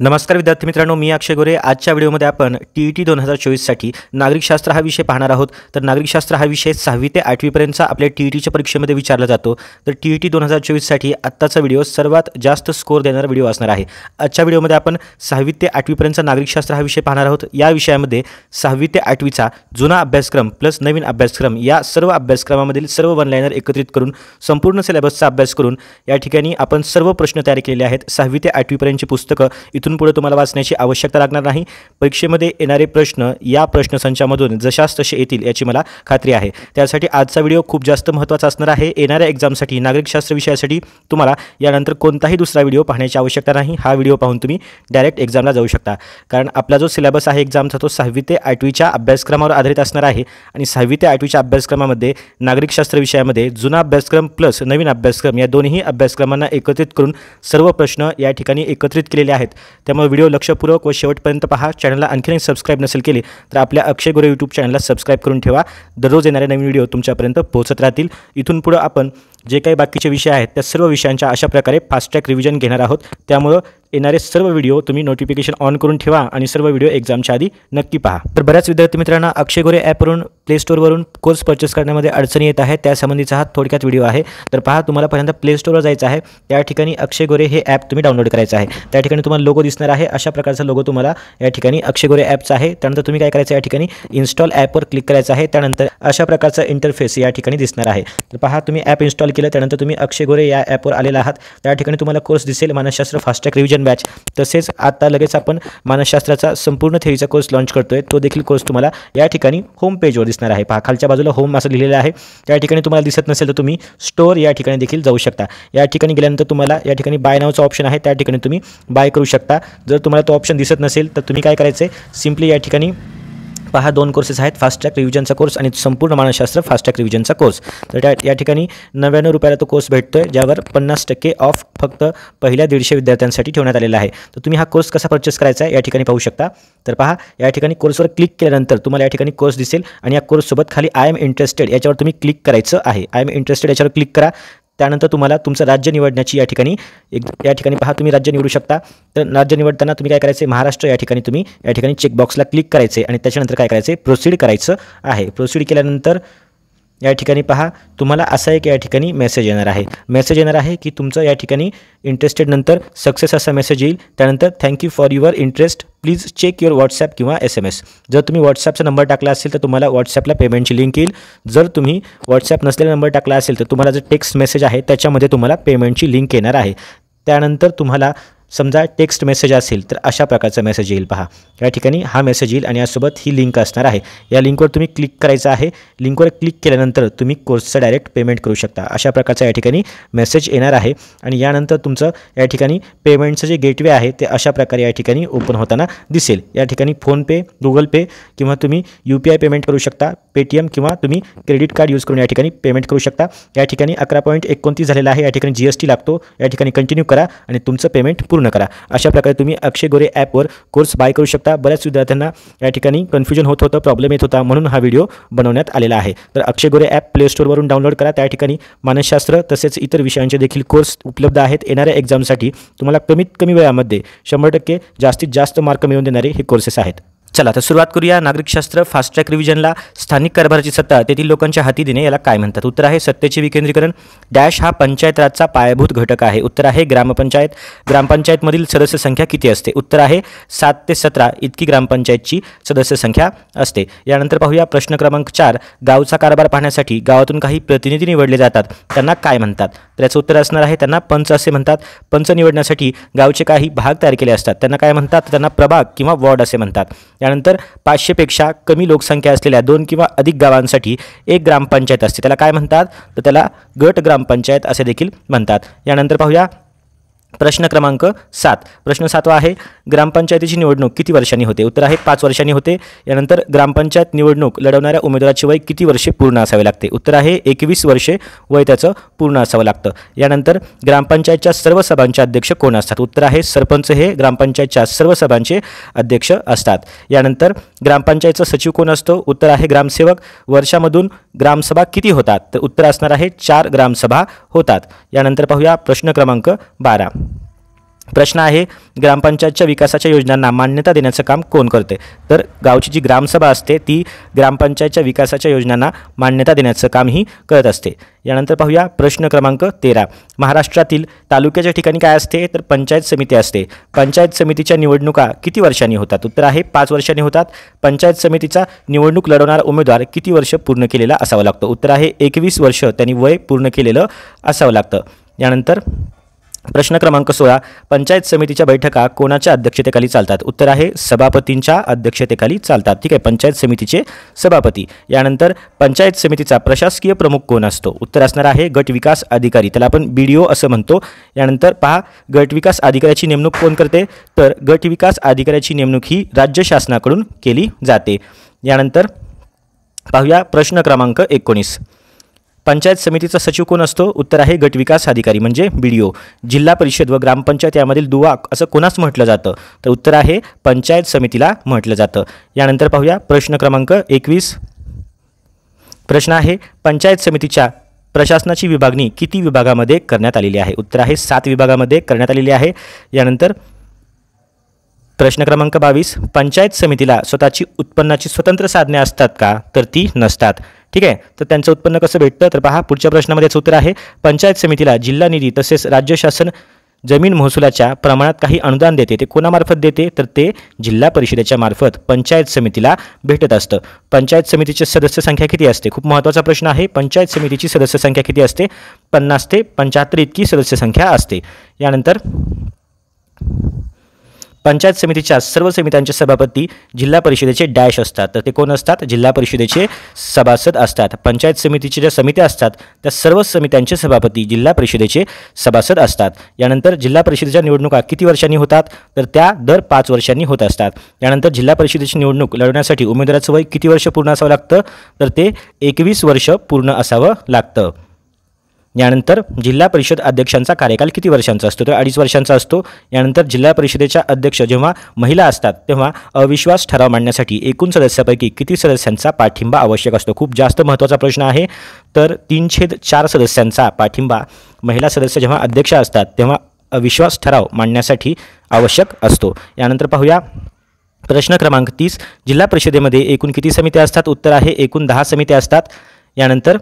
नमस्कार विद्यार्थी मित्रांनो, मी अक्षय गोरे. आजच्या व्हिडिओमध्ये आपण TET 2024साठी नागरिकशास्त्र हा विषय पाहणार आहोत. तर नागरिकशास्त्र हा विषय 6वी ते 8वी पर्यंतचा आपल्या TETच्या परीक्षेमध्ये विचारला जातो. तर TET 2024साठी आत्ताचा व्हिडिओ सर्वात जास्त स्कोर देणारा व्हिडिओ असणार आहे. आजच्या व्हिडिओमध्ये आपण 6वी ते 8वी पर्यंतचा नागरिकशास्त्र हा विषय पाहणार आहोत. या विषयामध्ये 6वी ते 8वीचा जुना अभ्यासक्रम प्लस नवीन अभ्यासक्रम या सर्व अभ्यासक्रमामधील सर्व वन लाइनर एकत्रित करून संपूर्ण सिलेबसचा अभ्यास करून या ठिकाणी आपण सर्व प्रश्न तयार केलेले आहेत. 6वी ते 8वी पर्यंतची पुस्तकं इथून पुढे तुम्हाला वाचण्याची आवश्यकता लागणार नाही. परीक्षेमध्ये येणारे प्रश्न या प्रश्नसंचामधून जशास तसे येतील याची मला खात्री आहे. त्यासाठी आजचा व्हिडिओ खूप जास्त महत्त्वाचा असणार आहे. येणाऱ्या एक्झामसाठी नागरिकशास्त्र विषयासाठी तुम्हाला यानंतर कोणताही दुसरा व्हिडिओ पाहण्याची आवश्यकता नाही. हा व्हिडिओ पाहून तुम्ही डायरेक्ट एक्झामला जाऊ शकता. कारण आपला जो सिलेबस आहे एक्झामचा तो 6वी ते 8वीच्या अभ्यासक्रमावर आधारित असणार आहे. आणि 6वी ते 8वीच्या अभ्यासक्रमामध्ये नागरिकशास्त्र विषयामध्ये जुना अभ्यासक्रम प्लस नवीन अभ्यासक्रम या दोन्ही अभ्यासक्रमांना एकत्रित करून सर्व प्रश्न या ठिकाणी एकत्रित केलेले आहेत. त्यामुळे व्हिडिओ लक्षपूर्वक व शेवटपर्यंत पहा. चॅनलला आणखीन सबस्क्राईब नसेल केले तर आपल्या अक्षय गोरे यूट्यूब चॅनलला सबस्क्राईब करून ठेवा. दररोज येणारे नवीन व्हिडिओ तुमच्यापर्यंत पोहोचत राहतील. इथून पुढे आपण जे काही बाकीचे विषय आहेत त्या सर्व विषयांच्या अशा प्रकारे फास्ट ट्रॅक रिव्हिजन घेणार आहोत. त्यामुळे येणारे सर्व व्हिडिओ तुम्ही नोटिफिकेशन ऑन करून ठेवा आणि सर्व व्हिडिओ एक्झामच्या आधी नक्की पहा. तर बऱ्याच विद्यार्थी मित्रांना अक्षय गोरे ॲपवरून प्ले स्टोअरवरून कोर्स परचेस करण्यामध्ये अडचणी येत आहेत. त्यासंबंधीचा हा थोडक्यात व्हिडिओ आहे. तर पहा, तुम्हाला पहिल्यांदा प्ले स्टोअरवर जायचं आहे. त्या ठिकाणी अक्षय गोरे हे ॲप तुम्ही डाउनलोड करायचं आहे. त्या ठिकाणी तुम्हाला लोगो दिसणार आहे. अशा प्रकारचा लोगो तुम्हाला या ठिकाणी अक्षय गोरे ॲपचा आहे. त्यानंतर तुम्ही काय करायचं, या ठिकाणी इन्स्टॉल ॲपवर क्लिक करायचं आहे. त्यानंतर अशा प्रकारचा इंटरफेस या ठिकाणी दिसणार आहे. तर पहा, तुम्ही ॲप इन्स्टॉल केलं त्यानंतर तुम्ही अक्षय गोरे या ॲपवर आलेला आहात. त्या ठिकाणी तुम्हाला कोर्स दिसेल मानसशास्त्र फास्ट ट्रॅक रिव्हिजन बॅच. तसेच आता लगेच आपण मानसशास्त्राचा संपूर्ण थेरीचा कोर्स लॉन्च करतोय. तो देखील कोर्स तुम्हाला या ठिकाणी होम पेजवर दिसणार आहे. पहा, खालच्या बाजूला होम असं लिहिलेलं आहे. त्या ठिकाणी तुम्हाला दिसत नसेल तर तुम्ही स्टोअर या ठिकाणी देखील जाऊ शकता. या ठिकाणी गेल्यानंतर तुम्हाला या ठिकाणी बाय नावचा ऑप्शन आहे. त्या ठिकाणी तुम्ही बाय करू शकता. जर तुम्हाला तो ऑप्शन दिसत नसेल तर तुम्ही काय करायचं आहे, सिम्पली या ठिकाणी पहा, दोन कोर्सेस आहेत, फास्ट ट्रॅक रिव्हिजनचा कोर्स आणि संपूर्ण मानसशास्त्र फास्ट ट्रॅक रिव्हिजनचा कोर्स. तर या ठिकाणी 99 रुपयाला तो कोर्स भेटतोय, ज्यावर 50% ऑफ फक्त पहिल्या 150 विद्यार्थ्यांसाठी ठेवण्यात आलेला आहे. तर तुम्ही हा कोर्स कसा परचेस करायचा आहे या ठिकाणी पाहू शकता. तर पहा, या ठिकाणी कोर्सवर क्लिक केल्यानंतर तुम्हाला या ठिकाणी कोर्स दिसेल आणि या कोर्ससोबत खाली आय एम इंटरेस्टेड याच्यावर तुम्ही क्लिक करायचं आहे. आय एम इंटरेस्टेड याच्यावर क्लिक करा. त्यानंतर तुम्हाला तुमचं राज्य निवडण्याची या ठिकाणी पहा, तुम्ही राज्य निवडू शकता. तर राज्य निवडताना तुम्ही काय करायचे, महाराष्ट्र या ठिकाणी चेकबॉक्सला क्लिक करायचे आणि त्याच्यानंतर काय करायचे, प्रोसीड करायचं आहे. प्रोसीड केल्यानंतर या ठिकाणी पहा, तुम्हाला असा एक या ठिकाणी मेसेज येणार आहे की तुमचं या ठिकाणी इंटरेस्टेड नंतर सक्सेस असा मेसेज येईल. त्यानंतर thank you for your interest, please check your WhatsApp किंवा SMS. जर तुम्ही व्हॉट्सॲपचा नंबर टाकला असेल तर तुम्हाला व्हॉट्सॲपला पेमेंटची लिंक येईल. जर तुम्ही व्हॉट्सॲप नसलेला नंबर टाकला असेल तर तुम्हाला जो टेक्स्ट मेसेज आहे त्याच्यामध्ये तुम्हाला पेमेंटची लिंक येणार आहे. त्यानंतर तुम्हाला समजा टेक्स्ट मेसेज असेल तर अशा प्रकारचा मेसेज येईल. पहा, या ठिकाणी हा मेसेज येईल आणि यासोबत ही लिंक असणार आहे. या लिंकवर तुम्ही क्लिक करायचं आहे. लिंकवर क्लिक केल्यानंतर तुम्ही कोर्सचं डायरेक्ट पेमेंट करू शकता. अशा प्रकारचा या ठिकाणी मेसेज येणार आहे आणि यानंतर तुमचं या ठिकाणी पेमेंटचं जे गेटवे आहे ते अशा प्रकारे या ठिकाणी ओपन होताना दिसेल. या ठिकाणी फोनपे, गुगल पे किंवा तुम्ही UPI पेमेंट करू शकता, पेटीएम किंवा तुम्ही क्रेडिट कार्ड यूज करून या ठिकाणी पेमेंट करू शकता. या ठिकाणी 11.29 झालेला आहे. या ठिकाणी GST लागतो. या ठिकाणी कंटिन्यू करा आणि तुमचं पेमेंट पूर्ण करा. अशा प्रकारे तुम्ही अक्षय गोरे ॲपवर कोर्स बाय करू शकता. बऱ्याच विद्यार्थ्यांना या ठिकाणी कन्फ्युजन होत होतं, प्रॉब्लेम येत होता, म्हणून हा व्हिडिओ बनवण्यात आलेला आहे. तर अक्षय गोरे ॲप प्ले स्टोअरवरून डाउनलोड करा. त्या ठिकाणी मानसशास्त्र तसेच इतर विषयांचे देखील कोर्स उपलब्ध आहेत. येणाऱ्या एक्झामसाठी तुम्हाला कमीत कमी वेळामध्ये 100% जास्तीत जास्त मार्क मिळवून देणारे हे कोर्सेस आहेत. चला तर सुरुवात करूया. नागरिकशास्त्र फास्ट ट्रॅक रिव्हिजनला स्थानिक कारभाराची सत्ता तेथील लोकांच्या हाती देणे याला काय म्हणतात? उत्तर आहे सत्तेचे विकेंद्रीकरण. डॅश हा पंचायत राजचा पायाभूत घटक आहे. उत्तर आहे ग्रामपंचायत. ग्रामपंचायतमधील सदस्य संख्या किती असते? उत्तर आहे 7 ते 17 इतकी ग्रामपंचायतची सदस्य संख्या असते. यानंतर पाहूया प्रश्न क्रमांक 4. गावचा कारभार पाहण्यासाठी गावातून काही प्रतिनिधी निवडले जातात, त्यांना काय म्हणतात? तर याचं उत्तर असणार आहे त्यांना पंच असे म्हणतात. पंच निवडण्यासाठी गावचे काही भाग तयार केले असतात, त्यांना काय म्हणतात? त्यांना प्रभाग किंवा वॉर्ड असे म्हणतात. यानंतर 500 पेक्षा कमी लोकसंख्या असलेल्या 2 किंवा अधिक गावांसाठी एक ग्रामपंचायत असते, त्याला काय म्हणतात? तर त्याला गट ग्रामपंचायत असे देखील म्हणतात. यानंतर पाहूया प्रश्न क्रमांक 7. प्रश्न 7वा आहे ग्रामपंचायतीची निवडणूक किती वर्षांनी होते? उत्तर आहे 5 वर्षांनी होते. यानंतर ग्रामपंचायत निवडणूक लढवणाऱ्या उमेदवाराचे वय किती वर्षे पूर्ण असावे लागते? उत्तर आहे 21 वर्षे वय त्याचं पूर्ण असावं लागतं. यानंतर ग्रामपंचायतच्या सर्व सभांचे अध्यक्ष कोण असतात? उत्तर आहे सरपंच हे ग्रामपंचायतच्या सर्व सभांचे अध्यक्ष असतात. यानंतर ग्रामपंचायतचा सचिव कोण असतो? उत्तर आहे ग्रामसेवक. वर्षामधून ग्रामसभा किती होतात? तर उत्तर असणार आहे 4 ग्रामसभा होतात. यानंतर पाहूया प्रश्न क्रमांक 12. प्रश्न आहे, ग्रामपंचायतच्या विकासाच्या योजनांना मान्यता देण्याचं काम कोण करते? तर गावची जी ग्रामसभा असते ती ग्रामपंचायतच्या विकासाच्या योजनांना मान्यता देण्याचं कामही करत असते. यानंतर पाहूया प्रश्न क्रमांक 13. महाराष्ट्रातील तालुक्याच्या ठिकाणी काय असते? तर पंचायत समिती असते. पंचायत समितीच्या निवडणुका किती वर्षांनी होतात? उत्तर आहे 5 वर्षांनी होतात. पंचायत समितीचा निवडणूक लढवणारा उमेदवार किती वर्ष पूर्ण केलेला असावा लागतो? उत्तर आहे 21 वर्ष त्यांनी वय पूर्ण केलेलं असावं लागतं. यानंतर प्रश्न क्रमांक 16. पंचायत समितीच्या बैठका कोणाच्या अध्यक्षतेखाली चालतात? उत्तर आहे सभापतींच्या अध्यक्षतेखाली चालतात. ठीक आहे, पंचायत समितीचे सभापती. यानंतर पंचायत समितीचा प्रशासकीय प्रमुख कोण असतो? उत्तर असणार आहे गट विकास अधिकारी, त्याला आपण BDO असं म्हणतो. यानंतर पहा, गट विकास अधिकाऱ्याची नेमणूक कोण करते? तर गट विकास अधिकाऱ्याची नेमणूक ही राज्य शासनाकडून केली जाते. यानंतर पाहूया प्रश्न क्रमांक 19. पंचायत समितीचा सचिव कोण असतो? उत्तर आहे गट विकास अधिकारी म्हणजे BDO. जिल्हा परिषद व ग्रामपंचायत यामधील दुवा असं कोणास म्हटलं जातं? तर उत्तर आहे पंचायत समितीला म्हटलं जातं. यानंतर पाहूया प्रश्न क्रमांक 21. प्रश्न आहे, पंचायत समितीच्या प्रशासनाची विभागणी किती विभागामध्ये करण्यात आलेली आहे? उत्तर आहे 7 विभागामध्ये करण्यात आलेली आहे. यानंतर प्रश्न क्रमांक 22. पंचायत समितीला स्वतःची उत्पन्नाची स्वतंत्र साधने असतात का? तर ती नसतात. ठीक आहे, तर त्यांचं उत्पन्न कसं भेटतं? तर पहा, पुढच्या प्रश्नामध्ये याचं उत्तर आहे पंचायत समितीला जिल्हा निधी तसेच राज्य शासन जमीन महसुलाच्या प्रमाणात काही अनुदान देते. ते कोणामार्फत देते? तर ते जिल्हा परिषदेच्या मार्फत पंचायत समितीला भेटत असतं. पंचायत समितीची सदस्य संख्या किती असते? खूप महत्त्वाचा प्रश्न आहे. पंचायत समितीची सदस्य संख्या किती असते? 50 ते 75 इतकी सदस्य संख्या असते. यानंतर पंचायत समितीच्या सर्व समित्यांचे सभापती जिल्हा परिषदेचे डॅश असतात. तर ते कोण असतात? जिल्हा परिषदेचे सभासद असतात. पंचायत समितीच्या ज्या समित्या असतात त्या सर्व समित्यांचे सभापती जिल्हा परिषदेचे सभासद असतात. यानंतर जिल्हा परिषदेच्या निवडणुका किती वर्षांनी होतात? तर त्या दर 5 वर्षांनी होत असतात. यानंतर जिल्हा परिषदेची निवडणूक लढवण्यासाठी उमेदवाराचं वय किती वर्ष पूर्ण असावं लागतं? तर ते 21 वर्ष पूर्ण असावं लागतं. यानंतर जिल्हा परिषद अध्यक्षांचा कार्यकाल किती वर्षांचा असतो? तर 2.5 वर्षांचा असतो. यानंतर जिल्हा परिषदेच्या अध्यक्ष जेव्हा महिला असतात तेव्हा अविश्वास ठराव मांडण्यासाठी एकूण सदस्यापैकी किती सदस्यांचा पाठिंबा आवश्यक असतो? खूप जास्त महत्त्वाचा प्रश्न आहे. तर 3/4 सदस्यांचा पाठिंबा महिला सदस्य जेव्हा अध्यक्ष असतात तेव्हा अविश्वास ठराव मांडण्यासाठी आवश्यक असतो. यानंतर पाहूया प्रश्न क्रमांक 30. जिल्हा परिषदेमध्ये एकूण किती समित्या असतात? उत्तर आहे एकूण 10 समित्या असतात. यानंतर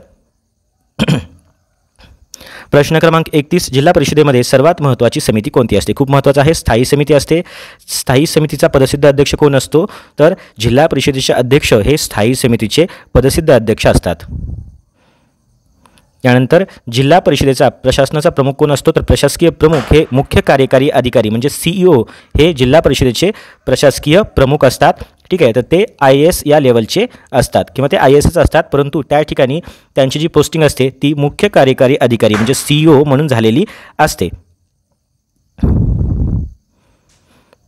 प्रश्न क्रमांक 31. जिल्हा परिषदेमध्ये सर्वात महत्त्वाची समिती कोणती असते? खूप महत्त्वाचं आहे. स्थायी समिती असते. स्थायी समितीचा पदसिद्ध अध्यक्ष कोण असतो? तर जिल्हा परिषदेचे अध्यक्ष हे स्थायी समितीचे पदसिद्ध अध्यक्ष असतात. यानंतर जिल्हा परिषदेचा प्रशासनाचा प्रमुख कोण असतो? तर प्रशासकीय प्रमुख हे मुख्य कार्यकारी अधिकारी म्हणजे CEO हे जिल्हा परिषदेचे प्रशासकीय प्रमुख असतात. ठीक आहे, तर ते IAS या लेवलचे असतात किंवा ते IASच असतात, परंतु त्या ठिकाणी त्यांची जी पोस्टिंग असते ती मुख्य कार्यकारी अधिकारी म्हणजे CEO म्हणून झालेली असते.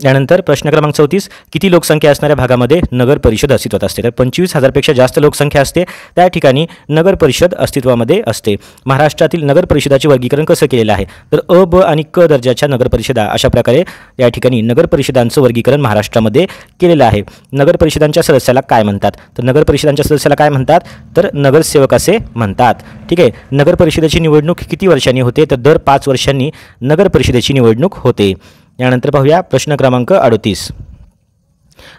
यानंतर प्रश्न क्रमांक 34. किती लोकसंख्या असणाऱ्या भागामध्ये नगर परिषद अस्तित्वात असते? तर 25,000पेक्षा जास्त लोकसंख्या असते त्या ठिकाणी नगर परिषद अस्तित्वामध्ये असते. महाराष्ट्रातील नगर परिषदाचे वर्गीकरण कसं केलेलं आहे? तर अ, ब आणि क दर्जाच्या नगर परिषदा अशा प्रकारे या ठिकाणी नगर परिषदांचं वर्गीकरण महाराष्ट्रामध्ये केलेलं आहे. नगर परिषदांच्या सदस्याला काय म्हणतात? तर नगर परिषदांच्या सदस्याला काय म्हणतात? तर नगरसेवक असे म्हणतात. ठीक आहे, नगर परिषदेची निवडणूक किती वर्षांनी होते? तर दर 5 वर्षांनी नगर परिषदेची निवडणूक होते. यानंतर पाहूया प्रश्न क्रमांक 38.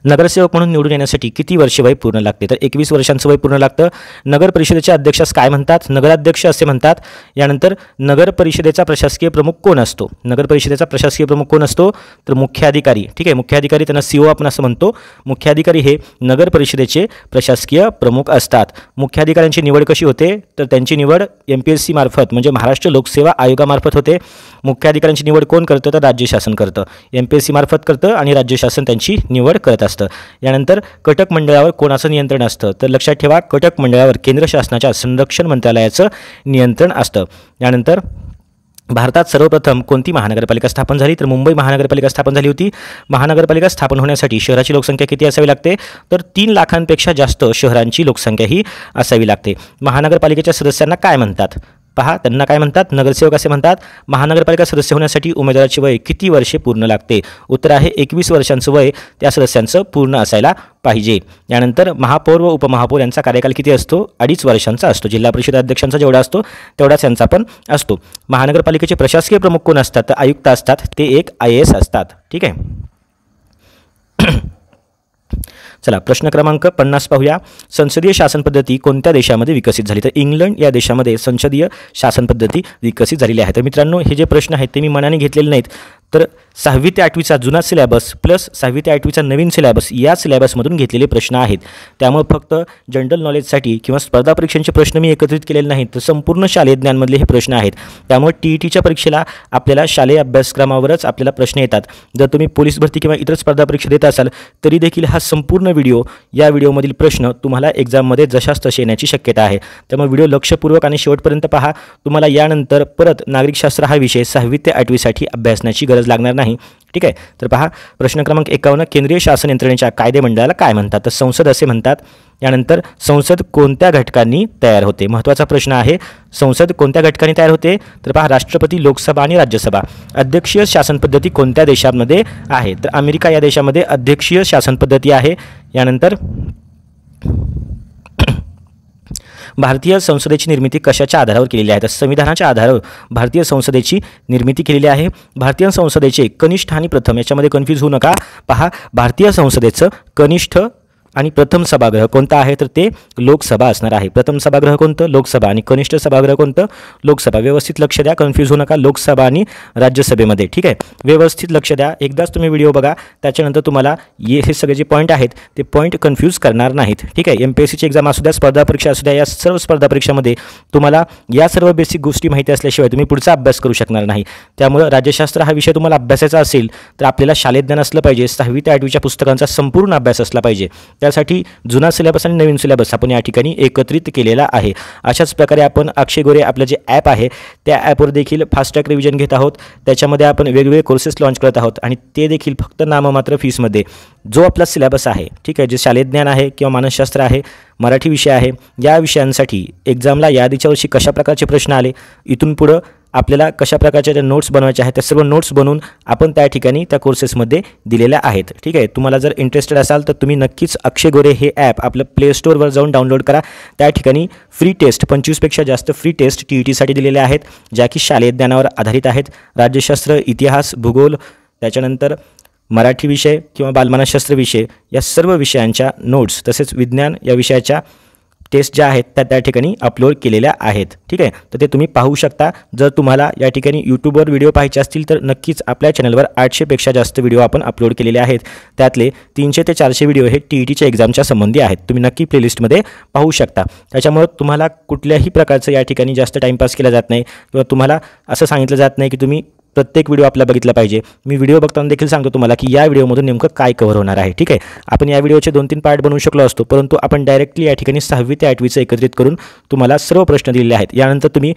नगरसेवक म्हणून निवडून येण्यासाठी किती वर्ष वय पूर्ण लागते? तर 21 वर्षांचं वय पूर्ण लागतं. नगर परिषदेच्या अध्यक्षास काय म्हणतात? नगराध्यक्ष असे म्हणतात. यानंतर नगर परिषदेचा प्रशासकीय प्रमुख कोण असतो? नगर परिषदेचा प्रशासकीय प्रमुख कोण असतो? तर मुख्याधिकारी. ठीक आहे, मुख्याधिकारी त्यांना CO आपण असं म्हणतो. मुख्याधिकारी हे नगर परिषदेचे प्रशासकीय प्रमुख असतात. मुख्याधिकाऱ्यांची निवड कशी होते? तर त्यांची निवड MPSC मार्फत म्हणजे महाराष्ट्र लोकसेवा आयोगामार्फत होते. मुख्याधिकाऱ्यांची निवड कोण करतं? तर राज्य शासन करतं. MPSC मार्फत करतं आणि राज्य शासन त्यांची निवड करत असतं. यानंतर कटक मंडळावर कोणाचं नियंत्रण असतं? तर लक्षात ठेवा, कटक मंडळावर केंद्र शासनाच्या संरक्षण मंत्रालयाचं नियंत्रण असतं. यानंतर भारतात सर्वप्रथम कोणती महानगरपालिका स्थापन झाली? तर मुंबई महानगरपालिका स्थापन झाली होती. महानगरपालिका स्थापन होण्यासाठी शहराची लोकसंख्या किती असावी लागते? तर 3 लाखांपेक्षा जास्त शहरांची लोकसंख्या ही असावी लागते. महानगरपालिकेच्या सदस्यांना काय म्हणतात? पहा त्यांना काय म्हणतात, नगरसेवक असे म्हणतात. महानगरपालिका सदस्य होण्यासाठी उमेदवाराचे वय किती वर्षे पूर्ण लागते? उत्तर आहे 21 वर्षांचं वय त्या सदस्यांचं पूर्ण असायला पाहिजे. यानंतर महापौर व उपमहापौर यांचा कार्यकाल किती असतो? 2.5 वर्षांचा असतो. जिल्हा परिषद अध्यक्षांचा जेवढा असतो तेवढाच यांचा पण असतो. महानगरपालिकेचे प्रशासकीय प्रमुख कोण असतात? तर आयुक्त असतात, ते एक IAS असतात. ठीक आहे. चला प्रश्न क्रमांक 50 पाहूया. संसदीय शासन पद्धती कोणत्या देशामध्ये विकसित झाली? तर इंग्लंड या देशामध्ये संसदीय शासन पद्धती विकसित झालेली आहे. तर मित्रांनो हे जे प्रश्न आहेत ते मी मनाने घेतलेले नाहीत, तर 6वी ते 8वीचा जुना सिलेबस प्लस 6वी ते 8वीचा नवीन सिलेबस या सिलेबसमधून घेतलेले प्रश्न आहेत. त्यामुळे फक्त जनरल नॉलेजसाठी किंवा स्पर्धा परीक्षांचे प्रश्न मी एकत्रित केलेले नाहीत, तर संपूर्ण शालेय ज्ञानमधले हे प्रश्न आहेत. त्यामुळे TETच्या परीक्षेला आपल्याला शालेय अभ्यासक्रमावरच आपल्याला प्रश्न येतात. जर तुम्ही पोलीस भरती किंवा इतर स्पर्धा परीक्षा देत असाल तरी देखील हा संपूर्ण व्हिडिओ, या व्हिडिओमधील प्रश्न तुम्हाला एक्झाममध्ये जशास तसे येण्याची शक्यता आहे. त्यामुळे व्हिडिओ लक्षपूर्वक आणि शेवटपर्यंत पहा. तुम्हाला यानंतर परत नागरिकशास्त्र हा विषय 6वी ते 8वीसाठी अभ्यासण्याची गरज लागणार नाही. ठीक आहे. तर पहा प्रश्न क्रमांक 51, केंद्रीय शासन यंत्रणेच्या कायदेमंडळाला काय म्हणतात? तर संसद असे म्हणतात. यानंतर संसद कोणत्या घटकांनी तयार होते? महत्त्वाचा प्रश्न आहे. संसद कोणत्या घटकांनी तयार होते? तर पहा राष्ट्रपती, लोकसभा आणि राज्यसभा. अध्यक्षीय शासन पद्धती कोणत्या देशामध्ये आहे? तर अमेरिका या देशामध्ये अध्यक्षीय शासन पद्धती आहे. यानंतर भारतीय संसदेची निर्मिती कशाच्या आधारावर केलेली आहे? तर संविधानाच्या आधारावर भारतीय संसदेची निर्मिती केलेली आहे. भारतीय संसदेचे कनिष्ठ आणि प्रथम याच्यामध्ये कन्फ्यूज होऊ नका. पहा भारतीय संसदेचं कनिष्ठ आणि प्रथम सभागृह कोणतं आहे? तर ते लोकसभा असणार आहे. प्रथम सभागृह कोणतं? लोकसभा. आणि कनिष्ठ सभागृह कोणतं? लोकसभा. व्यवस्थित लक्ष द्या, कन्फ्यूज होऊ नका लोकसभा आणि राज्यसभेमध्ये. ठीक आहे. व्यवस्थित लक्ष द्या. एकदाच तुम्ही व्हिडिओ बघा, त्याच्यानंतर तुम्हाला हे सगळे जे पॉईंट आहेत ते पॉईंट कन्फ्यूज करणार नाहीत. ठीक आहे. MPSCची एक्झाम असू द्या, स्पर्धा परीक्षा असू द्या, या सर्व स्पर्धा परीक्षामध्ये तुम्हाला या सर्व बेसिक गोष्टी माहिती असल्याशिवाय तुम्ही पुढचा अभ्यास करू शकणार नाही. त्यामुळे राज्यशास्त्र हा विषय तुम्हाला अभ्यासाचा असेल तर आपल्याला शालेय ज्ञान असलं पाहिजे. 6वी ते 8वीच्या पुस्तकांचा संपूर्ण अभ्यास असला पाहिजे. त्यासाठी जुना सिलेबस आणि नवीन सिलेबस आपण या ठिकाणी एकत्रित केलेला आहे. अशाच प्रकारे आपण अक्षय गोरे आपलं जे ॲप आहे त्या ॲपवर देखील फास्ट ट्रॅक रिव्हिजन घेत आहोत. त्याच्यामध्ये आपण वेगवेगळे कोर्सेस लॉन्च करत आहोत आणि ते देखील फक्त नाममात्र फीसमध्ये. जो आपला सिलेबस आहे, ठीक आहे, जे शालेय ज्ञान आहे किंवा मानसशास्त्र आहे, मराठी विषय आहे, या विषयांसाठी एक्झामला यादीच्या वर्षी कशा प्रकारचे प्रश्न आले, इथून पुढं आपल्याला कशा प्रकारच्या ज्या नोट्स बनवायच्या आहेत त्या सर्व नोट्स बनवून आपण त्या ठिकाणी त्या कोर्सेसमध्ये दिलेल्या आहेत. ठीक आहे. तुम्हाला जर इंटरेस्टेड असाल तर तुम्ही नक्कीच अक्षय गोरे हे ॲप आपलं प्ले स्टोअरवर जाऊन डाउनलोड करा. त्या ठिकाणी फ्री टेस्ट 25पेक्षा जास्त फ्री टेस्ट TETसाठी दिलेल्या आहेत, ज्या की शालेय ज्ञानावर आधारित आहेत. राज्यशास्त्र, इतिहास, भूगोल, त्याच्यानंतर मराठी विषय किंवा बालमानसशास्त्र विषय या सर्व विषयांच्या नोट्स तसेच विज्ञान या विषयाच्या टेस्ट ज्या आहेत त्या ठिकाणी अपलोड केलेल्या आहेत. ठीक आहे. तर ते तुम्ही पाहू शकता. जर तुम्हाला या ठिकाणी यूट्यूबवर व्हिडिओ पाहायचे असतील तर नक्कीच आपल्या चॅनलवर 800पेक्षा जास्त व्हिडिओ आपण अपलोड केलेले आहेत. त्यातले 300 ते 400 व्हिडिओ हे TETच्या एक्झामच्या संबंधी आहेत. तुम्ही नक्की प्लेलिस्टमध्ये पाहू शकता. त्याच्यामुळे तुम्हाला कुठल्याही प्रकारचं या ठिकाणी जास्त टाईमपास केला जात नाही किंवा तुम्हाला असं सांगितलं जात नाही की तुम्ही प्रत्येक व्हिडिओ आपला बघितला पाहिजे. मी व्हिडिओ बघताना देखील सांगतो तुम्हाला की या व्हिडिओमधून नेमकं काय कव्हर होणार आहे. ठीक आहे. आपण या व्हिडिओचे 2-3 पार्ट बनवू शकलो असतो, परंतु आपण डायरेक्टली या ठिकाणी 6वी ते 8वीचं एकत्रित करून तुम्हाला सर्व प्रश्न दिलेले आहेत. यानंतर तुम्ही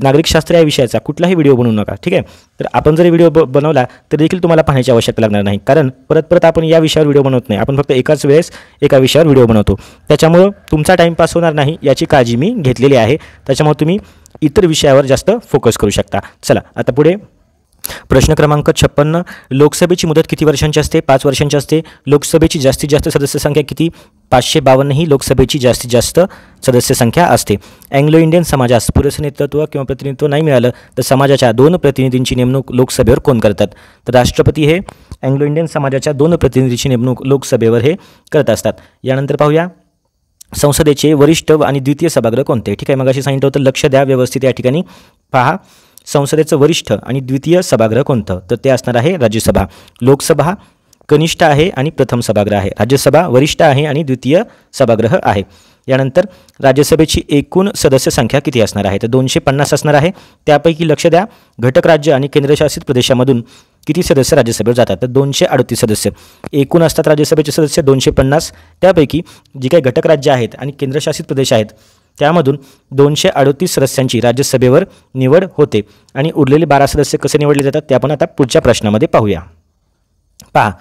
नागरिकशास्त्र या विषयाचा कुठलाही व्हिडिओ बनवू नका. ठीक आहे. तर आपण जरी व्हिडिओ बनवला तर देखील तुम्हाला पाहण्याची आवश्यकता लागणार नाही, कारण परत आपण या विषयावर व्हिडिओ बनवत नाही. आपण फक्त एकाच वेळेस एका विषयावर व्हिडिओ बनवतो. त्याच्यामुळं तुमचा टाईमपास होणार नाही याची काळजी मी घेतलेली आहे. त्याच्यामुळे तुम्ही इतर विषयावर जास्त फोकस करू शकता. चला आता पुढे प्रश्न क्रमांक 56, लोकसभेची मुदत किती वर्षांची असते? 5 वर्षांची असते. लोकसभेची जास्तीत जास्त सदस्य संख्या किती? 552 ही लोकसभेची जास्तीत जास्त सदस्य संख्या असते. अँग्लो इंडियन समाजास पुरेसं नेतृत्व किंवा प्रतिनिधित्व नाही मिळालं तर समाजाच्या 2 प्रतिनिधींची नेमणूक लोकसभेवर कोण करतात? तर राष्ट्रपती हे अँग्लो इंडियन समाजाच्या 2 प्रतिनिधींची नेमणूक लोकसभेवर हे करत असतात. यानंतर पाहूया संसदेचे वरिष्ठ आणि द्वितीय सभागृह कोणते? ठीक आहे. मग अशी सांगितलं होतं, लक्ष द्या व्यवस्थित या ठिकाणी. पहा संसदेचं वरिष्ठ आणि द्वितीय सभागृह कोणतं? तर ते असणार आहे राज्यसभा. लोकसभा कनिष्ठ आहे आणि प्रथम सभागृह आहे. राज्यसभा वरिष्ठ आहे आणि द्वितीय सभागृह आहे. यानंतर राज्यसभेची एकूण सदस्य संख्या किती असणार आहे? तर 250 असणार आहे. त्यापैकी लक्ष द्या, घटक राज्य आणि केंद्रशासित प्रदेशामधून किती सदस्य राज्यसभेवर जातात? तर 238 सदस्य एकूण असतात राज्यसभेचे सदस्य 250. त्यापैकी जी काही घटक राज्य आहेत आणि केंद्रशासित प्रदेश आहेत त्यामधून 238 सदस्यांची राज्यसभेवर निवड होते आणि उरलेले 12 सदस्य कसे निवडले जातात ते आपण आता पुढच्या प्रश्नामध्ये पाहूया. पहा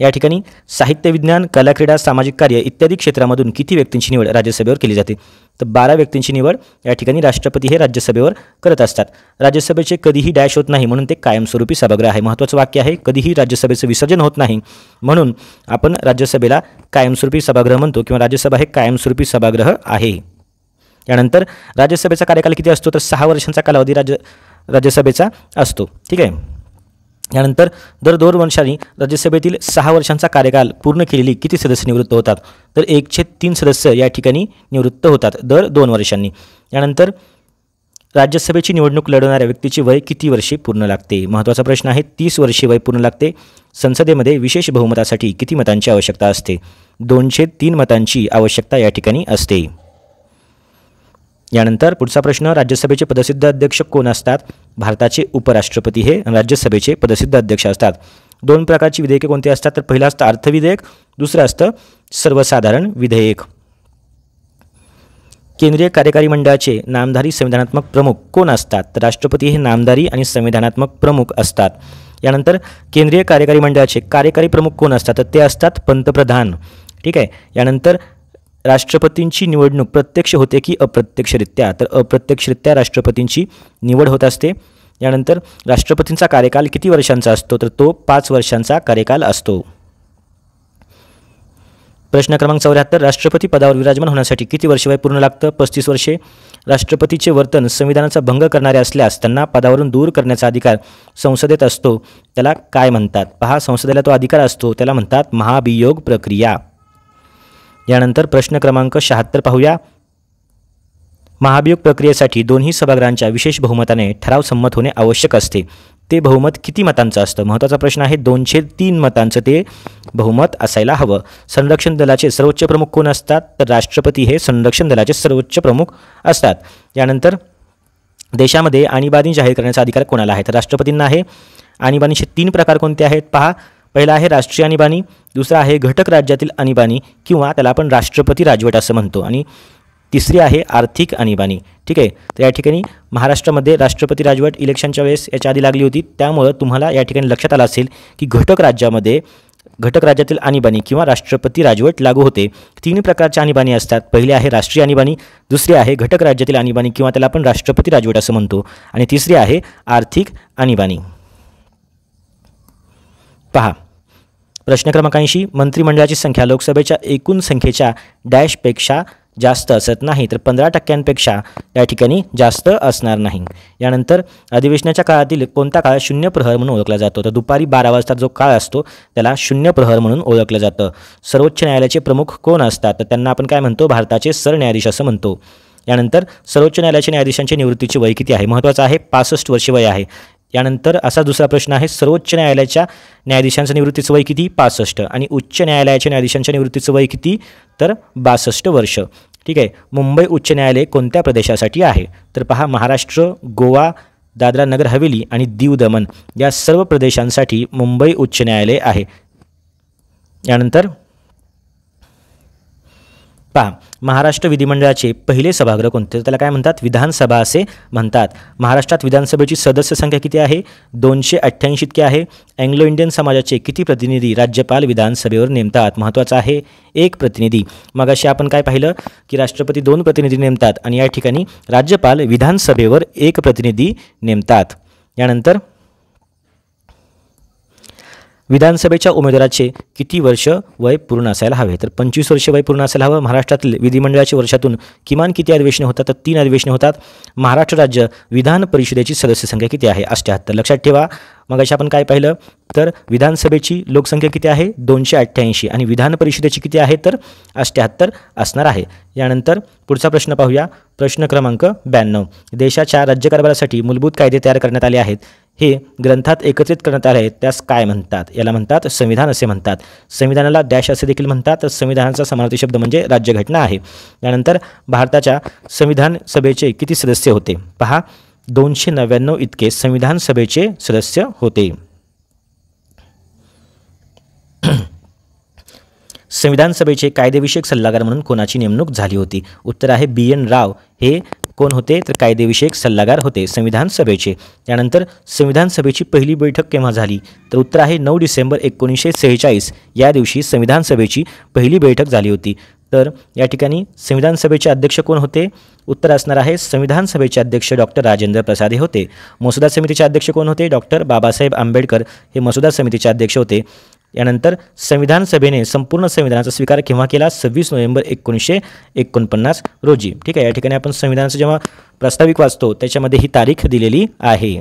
या ठिकाणी साहित्य, विज्ञान, कला, क्रीडा, सामाजिक कार्य इत्यादी क्षेत्रामधून किती व्यक्तींची निवड राज्यसभेवर केली जाते? तर 12 व्यक्तींची निवड या ठिकाणी राष्ट्रपती हे राज्यसभेवर करत असतात. राज्यसभेचे कधीही डॅश होत नाही म्हणून ते कायमस्वरूपी सभागृह आहे. महत्त्वाचं वाक्य आहे, कधीही राज्यसभेचं विसर्जन होत नाही म्हणून आपण राज्यसभेला कायमस्वरूपी सभागृह म्हणतो किंवा राज्यसभा हे कायमस्वरूपी सभागृह आहे. यानंतर राज्यसभेचा कार्यकाल किती असतो? तर 6 वर्षांचा कालावधी राज्यसभेचा असतो. ठीक आहे. यानंतर दर 2 वर्षांनी राज्यसभेतील 6 वर्षांचा कार्यकाल पूर्ण केलेली किती सदस्य निवृत्त होतात? तर 1/3 सदस्य या ठिकाणी निवृत्त होतात दर 2 वर्षांनी. यानंतर राज्यसभेची निवडणूक लढवणाऱ्या व्यक्तीची वय किती वर्षे पूर्ण लागते? महत्त्वाचा प्रश्न आहे. 30 वर्षे वय पूर्ण लागते. संसदेमध्ये विशेष बहुमतासाठी किती मतांची आवश्यकता असते? 203 मतांची आवश्यकता या ठिकाणी असते. यानंतर पुढचा प्रश्न, राज्यसभेचे पदसिद्ध अध्यक्ष कोण असतात? भारताचे उपराष्ट्रपती हे राज्यसभेचे पदसिद्ध अध्यक्ष असतात. 2 प्रकारची विधेयके कोणती असतात? तर पहिलं असतं अर्थविधेयक, दुसरं असतं सर्वसाधारण विधेयक. केंद्रीय कार्यकारी मंडळाचे नामधारी संविधानात्मक प्रमुख कोण असतात? तर राष्ट्रपती हे नामधारी आणि संविधानात्मक प्रमुख असतात. यानंतर केंद्रीय कार्यकारी मंडळाचे कार्यकारी प्रमुख कोण असतात? तर ते असतात पंतप्रधान. ठीक आहे. यानंतर राष्ट्रपतींची निवडणूक प्रत्यक्ष होते की अप्रत्यक्षरित्या? तर अप्रत्यक्षरित्या राष्ट्रपतींची निवड होत असते. यानंतर राष्ट्रपतींचा कार्यकाल किती वर्षांचा असतो? तर तो 5 वर्षांचा कार्यकाल असतो. प्रश्न क्रमांक 74, राष्ट्रपती पदावर विराजमान होण्यासाठी किती वर्ष वय पूर्ण लागतं? 35 वर्षे. राष्ट्रपतीचे वर्तन संविधानाचा भंग करणारे असल्यास त्यांना पदावरून दूर करण्याचा अधिकार संसदेत असतो, त्याला काय म्हणतात? पहा, संसदेला तो अधिकार असतो, त्याला म्हणतात महाभियोग प्रक्रिया. यानंतर प्रश्न क्रमांक 76 पाहूया. महाभियोग प्रक्रियेसाठी दोन्ही सभागृहांच्या विशेष बहुमताने ठराव संमत होणे आवश्यक असते. ते बहुमत किती मतांचं असतं? महत्त्वाचा प्रश्न आहे. 203 मतांचं ते बहुमत असायला हवं. संरक्षण दलाचे सर्वोच्च प्रमुख कोण असतात? तर राष्ट्रपती हे संरक्षण दलाचे सर्वोच्च प्रमुख असतात. यानंतर देशामध्ये आणीबाणी जाहीर करण्याचा अधिकार कोणाला आहे? तर राष्ट्रपतींना आहे. आणीबाणीचे 3 प्रकार कोणते आहेत? पहा, पहिला आहे राष्ट्रीय आणीबाणी, दुसरा आहे घटक राज्यातील आणीबाणी किंवा त्याला आपण राष्ट्रपती राजवट असं म्हणतो, आणि तिसरी आहे आर्थिक आणीबाणी. ठीक आहे. तर या ठिकाणी महाराष्ट्रामध्ये राष्ट्रपती राजवट इलेक्शनच्या वेळेस याच्या आधी लागली होती, त्यामुळं तुम्हाला या ठिकाणी लक्षात आलं असेल की घटक राज्यातील आणीबाणी किंवा राष्ट्रपती राजवट लागू होते. 3 प्रकारच्या आणीबाणी असतात. पहिली आहे राष्ट्रीय आणीबाणी, दुसरी आहे घटक राज्यातील आणीबाणी किंवा त्याला आपण राष्ट्रपती राजवट असं म्हणतो, आणि तिसरी आहे आर्थिक आणीबाणी. पहा, प्रश्न क्रमांक 80, मंत्रिमंडळाची संख्या लोकसभेच्या एकूण संख्येच्या डॅशपेक्षा जास्त असत नाही, तर 15% या ठिकाणी जास्त असणार नाही. यानंतर अधिवेशनाच्या काळातील कोणता काळ शून्य प्रहर म्हणून ओळखला जातो? तर दुपारी 12 वाजता जो काळ असतो त्याला शून्य प्रहर म्हणून ओळखलं जातं. सर्वोच्च न्यायालयाचे प्रमुख कोण असतात? तर त्यांना आपण काय म्हणतो? भारताचे सरन्यायाधीश असं म्हणतो. यानंतर सर्वोच्च न्यायालयाच्या न्यायाधीशांचे निवृत्तीचे वय किती आहे? महत्त्वाचं आहे, 65 वर्षे वय आहे. यानंतर असा दुसरा प्रश्न आहे, सर्वोच्च न्यायालयाच्या न्यायाधीशांचं निवृत्तीचं वय किती? 65. आणि उच्च न्यायालयाच्या न्यायाधीशांच्या निवृत्तीचं वय किती? तर 62 वर्ष. ठीक आहे. मुंबई उच्च न्यायालय कोणत्या प्रदेशासाठी आहे? तर पहा, महाराष्ट्र, गोवा, दादरा नगर हवेली आणि दीव दमन या सर्व प्रदेशांसाठी मुंबई उच्च न्यायालय आहे. यानंतर पहा, महाराष्ट्र विधिमंडळाचे पहिले सभागृह कोणते? त्याला काय म्हणतात? विधानसभा असे म्हणतात. महाराष्ट्रात विधानसभेची सदस्य संख्या किती आहे? 288 इतकी आहे. अँग्लो इंडियन समाजाचे किती प्रतिनिधी राज्यपाल विधानसभेवर नेमतात? महत्त्वाचं आहे, 1 प्रतिनिधी. मग अशी आपण काय पाहिलं की राष्ट्रपती 2 प्रतिनिधी नेमतात आणि या ठिकाणी राज्यपाल विधानसभेवर 1 प्रतिनिधी नेमतात. यानंतर विधानसभेच्या उमेदवाराचे किती वर्ष वय पूर्ण असायला हवे? तर 25 वर्ष वय पूर्ण असायला हवं. महाराष्ट्रातील विधिमंडळाच्या वर्षातून किमान किती अधिवेशने होतात? तर 3 अधिवेशने होतात. महाराष्ट्र राज्य विधान परिषदेची सदस्य संख्या किती आहे? 78. लक्षात ठेवा. मग अशा आपण काय पाहिलं तर विधानसभेची लोकसंख्या किती आहे? 288 आणि विधान परिषदेची किती आहे? तर 78 असणार आहे. यानंतर पुढचा प्रश्न पाहूया. प्रश्न क्रमांक 92, देशाच्या राज्यकारभारासाठी मूलभूत कायदे तयार करण्यात आले आहेत, हे ग्रंथात एकत्रित करण्यात आले आहेत, त्यास काय म्हणतात? याला म्हणतात संविधान असे म्हणतात. संविधानाला डॅश असे देखील म्हणतात. तर संविधानाचा समानार्थी शब्द म्हणजे राज्यघटना आहे. यानंतर भारताच्या संविधान सभेचे किती सदस्य होते? पहा, 299 इतके संविधान सभेचे सदस्य होते. संविधान सभेचे कायदेविषयक सल्लागार म्हणून कोणाची नेमणूक झाली होती? उत्तर आहे BN राव हे कोण होते तर कायदेविषयक सल्लागार होते संविधान सभेचे. त्यानंतर संविधान सभेची पहिली बैठक केव्हा झाली तर उत्तर आहे 9 डिसेंबर 1946 या दिवशी संविधान सभेची पहिली बैठक झाली होती. तर या ठिकाणी संविधान सभेचे अध्यक्ष कोण होते, उत्तर असणार आहे संविधान सभेचे अध्यक्ष डॉक्टर राजेंद्र प्रसाद हे होते. मसुदा समितीचे अध्यक्ष कोण होते, डॉक्टर बाबासाहेब आंबेडकर हे मसुदा समितीचे अध्यक्ष होते. यानंतर संविधान सभेने संपूर्ण संविधानाचा स्वीकार केव्हा केला, 26 नोव्हेंबर 1949 रोजी. ठीक आहे, या ठिकाणी आपण संविधानाचं जेव्हा प्रास्ताविक वाचतो त्याच्यामध्ये ही तारीख दिलेली आहे.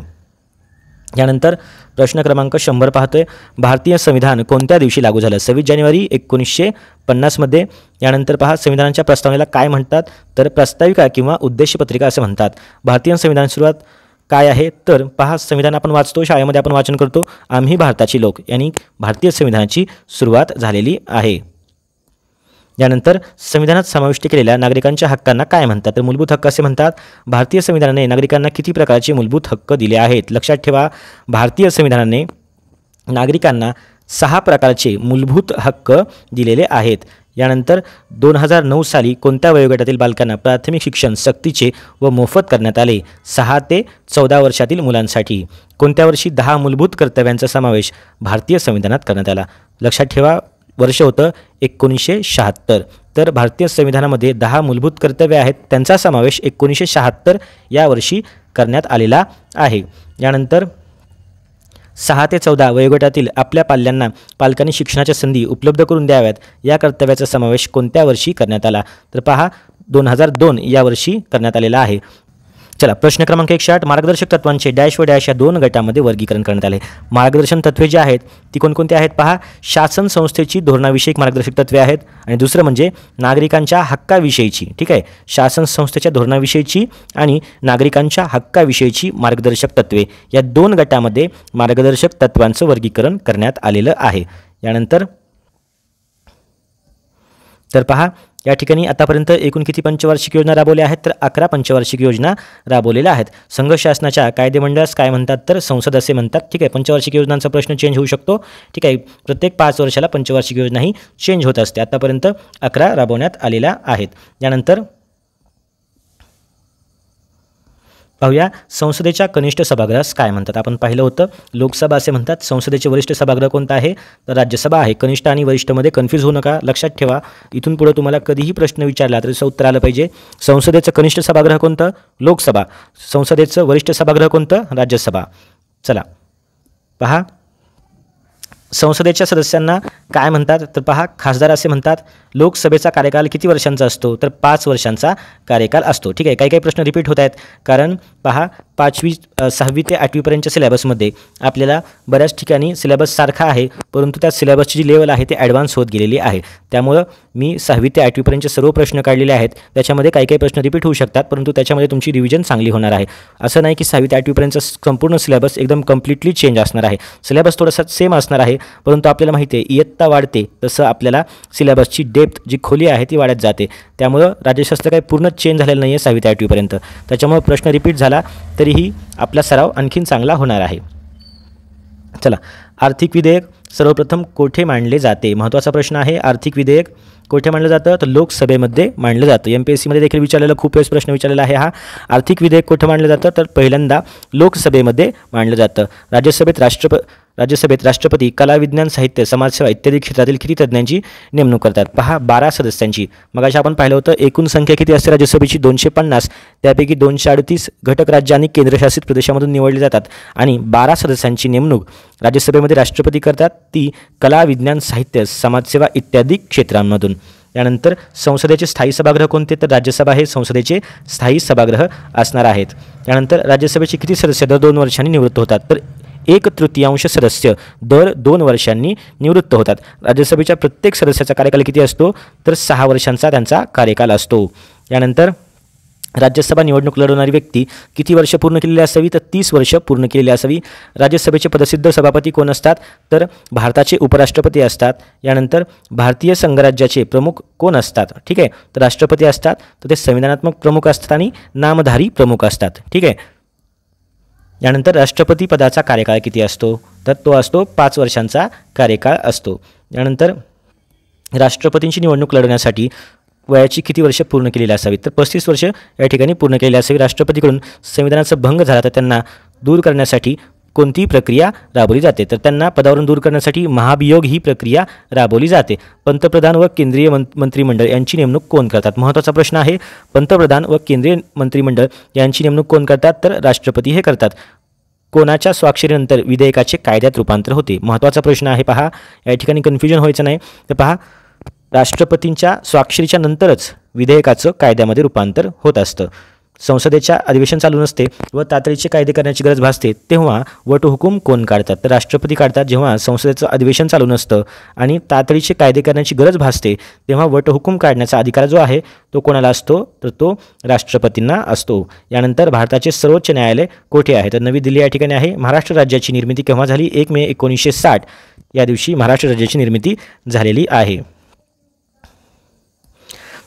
यानंतर प्रश्न क्रमांक 100 पाहतोय, भारतीय संविधान कोणत्या दिवशी लागू झालं, 26 जानेवारी 1950 मध्ये. यानंतर पहा संविधानाच्या प्रस्तावनेला काय म्हणतात तर प्रस्ताविका किंवा उद्देशपत्रिका असं म्हणतात. भारतीय संविधान सुरुवात काय आहे तर पहा संविधान आपण वाचतो, शाळेमध्ये आपण वाचन करतो, आम्ही भारताची लोक, यांनी भारतीय संविधानाची सुरुवात झालेली आहे. यानंतर संविधानात समाविष्ट केलेल्या नागरिकांच्या हक्कांना काय म्हणतात तर मूलभूत हक्क असे म्हणतात. भारतीय संविधानाने नागरिकांना किती प्रकारचे मूलभूत हक्क दिले आहेत, लक्षात ठेवा भारतीय संविधानाने नागरिकांना 6 प्रकारचे मूलभूत हक्क दिलेले आहेत. यानंतर 2009 साली कोणत्या वयोगटातील बालकांना प्राथमिक शिक्षण सक्तीचे व मोफत करण्यात आले, 6 ते 14 वर्षातील मुलांसाठी. कोणत्या वर्षी 10 मूलभूत कर्तव्यांचा समावेश भारतीय संविधानात करण्यात आला, लक्षात ठेवा वर्ष होतं 1976. तर भारतीय संविधानामध्ये 10 मूलभूत कर्तव्ये आहेत, त्यांचा समावेश 1976 या वर्षी करण्यात आलेला आहे. यानंतर 6 ते 14 वयोगटातील आपल्या पालकांनी शिक्षणाच्या संधी उपलब्ध करून द्याव्यात या कर्तव्याचा समावेश कोणत्या वर्षी करण्यात आला तर पहा 2002 या वर्षी करण्यात आलेला आहे. चला प्रश्न क्रमांक 108, मार्गदर्शक तत्वांचे डॅश व डॅश या 2 गटामध्ये वर्गीकरण करण्यात आले. मार्गदर्शन तत्वे जी आहेत ती कोणकोणती आहेत पहा, शासन संस्थेची धोरणाविषयक मार्गदर्शक तत्वे आहेत आणि दुसरं म्हणजे नागरिकांच्या हक्काविषयीची. ठीक आहे, शासन संस्थेच्या धोरणाविषयीची आणि नागरिकांच्या हक्काविषयीची मार्गदर्शक तत्वे या 2 गटामध्ये मार्गदर्शक तत्वांचं वर्गीकरण करण्यात आलेलं आहे. यानंतर तर पहा या ठिकाणी आतापर्यंत एकूण किती पंचवार्षिक योजना राबवल्या आहेत तर 11 पंचवार्षिक योजना राबवलेल्या आहेत. संघ शासनाच्या कायदेमंडळास काय म्हणतात तर संसद असे म्हणतात. ठीक आहे, पंचवार्षिक योजनांचा प्रश्न चेंज होऊ शकतो. ठीक आहे, प्रत्येक 5 वर्षाला पंचवार्षिक योजना ही चेंज होत असते. आतापर्यंत 11 राबवण्यात आलेल्या आहेत. यानंतर पाहूया संसदेच्या कनिष्ठ सभागृहास काय म्हणतात. आपण पाहिलं होतं लोकसभा असे म्हणतात, संसदेचे वरिष्ठ सभागृह कोणता आहे तर राज्यसभा आहे. कनिष्ठ आणि वरिष्ठमध्ये कन्फ्यूज होऊ नका, लक्षात ठेवा इथून पुढे तुम्हाला कधीही प्रश्न विचारला तर त्याचं उत्तर आलं पाहिजे. संसदेचं कनिष्ठ सभागृह कोणतं, लोकसभा. संसदेचं वरिष्ठ सभागृह कोणतं, राज्यसभा. चला पहा संसदेच्या सदस्यांना काय म्हणतात तर पहा खासदार असे म्हणतात. लोकसभेचा कार्यकाल किती वर्षांचा असतो तर 5 वर्षांचा कार्यकाल असतो. ठीक आहे, काही प्रश्न रिपीट होत आहेत कारण पहा 5वी 6वी ते 8वी पर्यंतच्या सिलेबसमध्ये आपल्याला बऱ्याच ठिकाणी सिलेबस सारखा आहे, परंतु त्या सिलेबसची जी लेवल आहे ते ॲडव्हान्स होत गेलेली आहे. त्यामुळं मी 6वी ते 8वी पर्यंतचे सर्व प्रश्न काढलेले आहेत. त्याच्यामध्ये काही प्रश्न रिपीट होऊ शकतात, परंतु त्याच्यामध्ये तुमची रिव्हिजन चांगली होणार आहे. असं नाही की 6वी ते 8वी पर्यंतचा संपूर्ण सिलेबस एकदम कम्प्लिटली चेंज असणार आहे. सिलेबस थोडासा सेम असणार आहे, परंतु आपल्याला माहिती आहे इयत्ता वाढते तसं आपल्याला सिलेबसची डेप्थ जी खोली आहे ती वाढत जाते. त्यामुळं राज्यशास्त्र काही पूर्ण चेंज झालेलं नाही आहे 6वी ते 8वी पर्यंत. त्याच्यामुळे प्रश्न रिपीट झाला तरीही आपला सराव आणखीन चांगला होणार आहे. चला आर्थिक विधेयक सर्वप्रथम कोठे मांडले जाते, महत्त्वाचा प्रश्न आहे. आर्थिक विधेयक कोठे मांडलं जातं तर लोकसभेमध्ये मांडलं जातं. MPSCमध्ये देखील विचारलेला खूप वेळेस प्रश्न विचारलेला आहे हा. आर्थिक विधेयक कोठे मांडलं जातं तर पहिल्यांदा लोकसभेमध्ये मांडलं जातं. राज्यसभेत राष्ट्रपती कला विज्ञान साहित्य समाजसेवा इत्यादी क्षेत्रातील किती तज्ज्ञांची नेमणूक करतात पहा 12 सदस्यांची. मगाशी आपण पाहिलं होतं एकूण संख्या किती असते राज्यसभेची 250, त्यापैकी 238 घटक राज्य आणि केंद्रशासित प्रदेशामधून निवडले जातात आणि 12 सदस्यांची नेमणूक राज्यसभेमध्ये राष्ट्रपती करतात, ती कला विज्ञान साहित्य समाजसेवा इत्यादी क्षेत्रांमधून. यानंतर संसदेचे स्थायी सभागृह कोणते तर राज्यसभा हे संसदेचे स्थायी सभागृह असणार आहेत. यानंतर राज्यसभेचे किती सदस्य दर 2 वर्षांनी निवृत्त होतात तर 1/3 सदस्य दर 2 वर्षांनी निवृत्त होतात. राज्यसभेच्या प्रत्येक सदस्याचा कार्यकाल किती असतो तर 6 वर्षांचा त्यांचा कार्यकाल असतो. यानंतर राज्यसभा निवडणूक लढवणारी व्यक्ती किती वर्ष पूर्ण केलेली असावी तर 30 वर्ष पूर्ण केलेली असावी. राज्यसभेचे पदसिद्ध सभापती कोण असतात तर भारताचे उपराष्ट्रपती असतात. यानंतर भारतीय संघराज्याचे प्रमुख कोण असतात ठीक आहे तर राष्ट्रपती असतात, तर ते संविधानात्मक प्रमुख असतात आणि नामधारी प्रमुख असतात. ठीक आहे. यानंतर राष्ट्रपती पदाचा कार्यकाळ किती असतो तर तो असतो 5 वर्षांचा कार्यकाळ असतो. यानंतर राष्ट्रपतींची निवडणूक लढवण्यासाठी वयाची किती वर्ष पूर्ण केलेली असावी? तर 35 वर्ष या ठिकाणी पूर्ण केलेली असावी. राष्ट्रपतीकडून संविधानाचा भंग झाला तर त्यांना दूर करण्यासाठी कोणती प्रक्रिया राबवली जाते? तर त्यांना पदावरून दूर करण्यासाठी महाभियोग ही प्रक्रिया राबवली जाते. पंतप्रधान व केंद्रीय मंत्रिमंडळ यांची नेमणूक कोण करतात? महत्त्वाचा प्रश्न आहे. पंतप्रधान व केंद्रीय मंत्रिमंडळ यांची नेमणूक कोण करतात? तर राष्ट्रपती हे करतात. कोणाच्या स्वाक्षरीनंतर विधेयकाचे कायद्यात रूपांतर होते? महत्त्वाचा प्रश्न आहे. पहा, या ठिकाणी कन्फ्युजन व्हायचं नाही. तर पहा, राष्ट्रपतींच्या स्वाक्षरीच्या नंतरच विधेयकाचं कायद्यामध्ये रूपांतर होत असतं. संसदेच्या अधिवेशन चालू नसते व तातडीचे कायदे करण्याची गरज भासते तेव्हा वटहुकूम कोण काढतात? तर राष्ट्रपती काढतात. जेव्हा संसदेचं अधिवेशन चालू नसतं आणि तातडीचे कायदे करण्याची गरज भासते तेव्हा वटहुकूम काढण्याचा अधिकार जो आहे तो कोणाला असतो? तर तो राष्ट्रपतींना असतो. यानंतर भारताचे सर्वोच्च न्यायालय कोठे आहे? तर नवी दिल्ली या ठिकाणी आहे. महाराष्ट्र राज्याची निर्मिती केव्हा झाली? 1 मे 1960 या दिवशी महाराष्ट्र राज्याची निर्मिती झालेली आहे.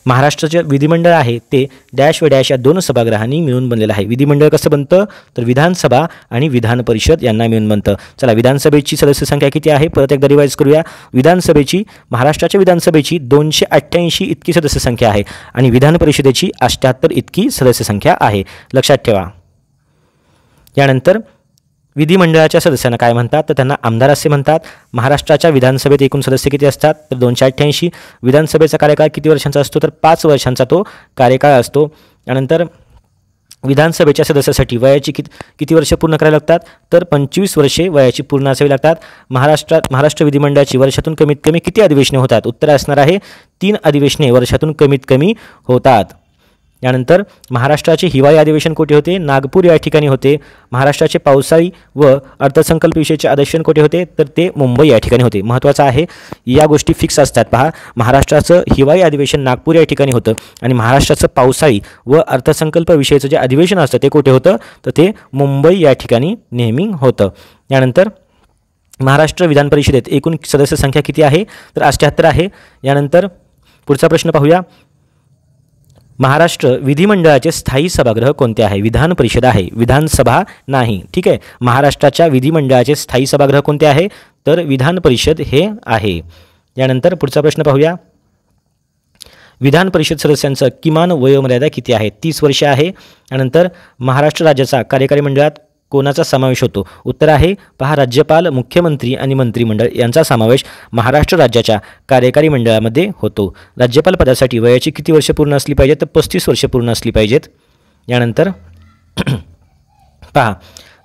महाराष्ट्राचे विधिमंडळ आहे ते डॅश व डॅश या 2 सभागृहांनी मिळून बनलेलं आहे. विधिमंडळ कसं बनतं? तर विधानसभा आणि विधान परिषद यांना मिळून बनतं. चला, विधानसभेची सदस्य संख्या किती आहे? परत एकदा रिवाईज करूया. महाराष्ट्राच्या विधानसभेची 288 इतकी सदस्य संख्या आहे आणि विधान परिषदेची 78 इतकी सदस्य संख्या आहे. लक्षात ठेवा. यानंतर विधिमंडळाच्या सदस्यांना काय म्हणतात? तर त्यांना आमदार असे म्हणतात. महाराष्ट्राच्या विधानसभेत एकूण सदस्य किती असतात? तर 288. विधानसभेचा कार्यकाळ किती वर्षांचा असतो? तर 5 वर्षांचा तो कार्यकाळ असतो. यानंतर विधानसभेच्या सदस्यासाठी वयाची किती वर्ष पूर्ण करायला लागतात? तर 25 वर्षे वयाची पूर्ण असावी लागतात. महाराष्ट्र विधिमंडळाची वर्षातून कमीत कमी किती अधिवेशने होतात? उत्तर असणार आहे 3 अधिवेशने वर्षातून कमीत कमी होतात. यानंतर महाराष्ट्राचे हिवाळी अधिवेशन कुठे होते? नागपूर या ठिकाणी होते. महाराष्ट्राचे पावसाळी व अर्थसंकल्प विषयाचे अधिवेशन कुठे होते? तर ते मुंबई या ठिकाणी होते. महत्त्वाचं आहे, या गोष्टी फिक्स असतात. पहा, महाराष्ट्राचं हिवाळी अधिवेशन नागपूर या ठिकाणी होतं आणि महाराष्ट्राचं पावसाळी व अर्थसंकल्प विषयाचं जे अधिवेशन असतं ते कुठे होतं? तर ते मुंबई या ठिकाणी नेहमी होतं. यानंतर महाराष्ट्र विधान परिषदेत एकूण सदस्य संख्या किती आहे? तर 78 आहे. यानंतर पुढचा प्रश्न पाहूया. महाराष्ट्र विधिमंडळाचे स्थायी सभागृह कोणते आहे? विधान परिषद आहे, विधानसभा नाही. ठीक आहे. महाराष्ट्राच्या विधिमंडळाचे स्थायी सभागृह कोणते आहे? तर विधान परिषद हे आहे. यानंतर पुढचा प्रश्न पाहूया. विधान परिषद सदस्यांचं किमान वयोमर्यादा किती आहे? 30 वर्षे आहे. यानंतर महाराष्ट्र राज्याचा कार्यकारी मंडळात कोणाचा समावेश होतो? उत्तर आहे, पहा, राज्यपाल, मुख्यमंत्री आणि मंत्रिमंडळ यांचा समावेश महाराष्ट्र राज्याच्या कार्यकारी मंडळामध्ये होतो. राज्यपाल पदासाठी वयाची किती वर्ष पूर्ण असली पाहिजेत? तर 35 वर्ष पूर्ण असली पाहिजेत. यानंतर पहा,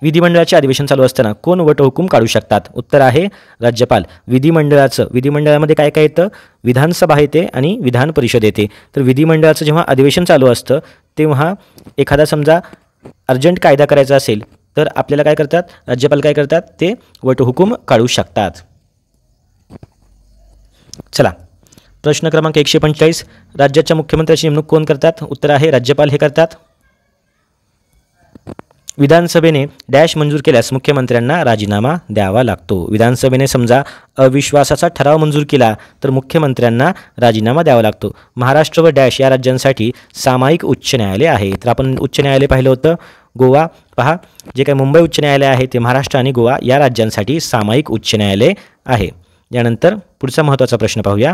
विधिमंडळाचे अधिवेशन चालू असताना कोण वटहुकूम काढू शकतात? उत्तर आहे राज्यपाल. विधिमंडळामध्ये काय काय येतं? विधानसभा येते आणि विधान परिषद येते. तर विधिमंडळाचं जेव्हा अधिवेशन चालू असतं तेव्हा एखादा समजा अर्जंट कायदा करायचा असेल तर आपल्याला काय करतात? राज्यपाल काय करतात? ते वटहुकूम काढू शकतात. चला, प्रश्न क्रमांक 145. राज्याच्या मुख्यमंत्र्याची नेमणूक कोण करतात? उत्तर आहे राज्यपाल हे करतात. विधानसभेने डॅश मंजूर केल्यास मुख्यमंत्र्यांना राजीनामा द्यावा लागतो. विधानसभेने समजा अविश्वासाचा ठराव मंजूर केला तर मुख्यमंत्र्यांना राजीनामा द्यावा लागतो. महाराष्ट्र व डॅश या राज्यांसाठी सामायिक उच्च न्यायालय आहे. तर आपण उच्च न्यायालय पाहिलं होतं. गोवा, पहा, जे काही मुंबई उच्च न्यायालय आहे ते महाराष्ट्र आणि गोवा या राज्यांसाठी सामायिक उच्च न्यायालय आहे. यानंतर पुढचा महत्त्वाचा प्रश्न पाहूया.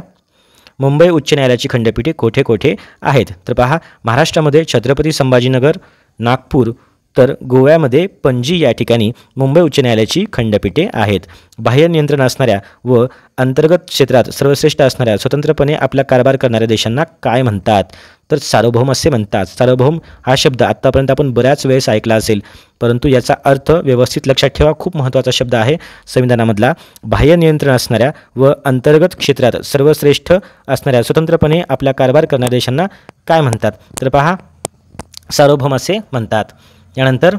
मुंबई उच्च न्यायालयाची खंडपीठे कोठे कोठे आहेत? तर पहा, महाराष्ट्रामध्ये छत्रपती संभाजीनगर, नागपूर, तर गोव्यामध्ये पणजी या ठिकाणी मुंबई उच्च न्यायालयाची खंडपीठे आहेत. बाह्य नियंत्रण असणाऱ्या व अंतर्गत क्षेत्रात सर्वश्रेष्ठ असणाऱ्या स्वतंत्रपणे आपला कारभार करणाऱ्या देशांना काय म्हणतात? तर सार्वभौम असे म्हणतात. सार्वभौम हा शब्द आत्तापर्यंत आपण बऱ्याच वेळेस ऐकला असेल, परंतु याचा अर्थ व्यवस्थित लक्षात ठेवा. खूप महत्त्वाचा शब्द आहे संविधानामधला. बाह्य नियंत्रण असणाऱ्या व अंतर्गत क्षेत्रात सर्वश्रेष्ठ असणाऱ्या स्वतंत्रपणे आपला कारभार करणाऱ्या देशांना काय म्हणतात? तर पहा, सार्वभौम असे म्हणतात. यानंतर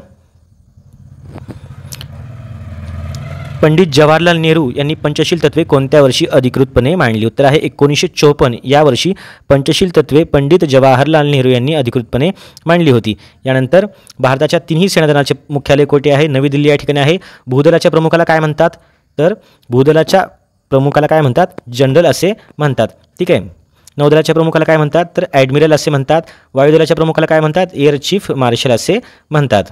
पंडित जवाहरलाल नेहरू यांनी पंचशील तत्वे कोणत्या वर्षी अधिकृतपणे मांडली? उत्तर आहे 1954 या वर्षी पंचशील तत्वे पंडित जवाहरलाल नेहरू यांनी अधिकृतपणे मांडली होती. यानंतर भारताच्या तिन्ही सेनादलाचे मुख्यालय कोठे आहे? नवी दिल्ली या ठिकाणी आहे. भूदलाच्या प्रमुखाला काय म्हणतात? तर भूदलाच्या प्रमुखाला काय म्हणतात? जनरल असे म्हणतात. ठीक आहे. नौदलाच्या प्रमुखाला काय म्हणतात? तर ॲडमिरल असे म्हणतात. वायुदलाच्या प्रमुखाला काय म्हणतात? एअर चीफ मार्शल असे म्हणतात.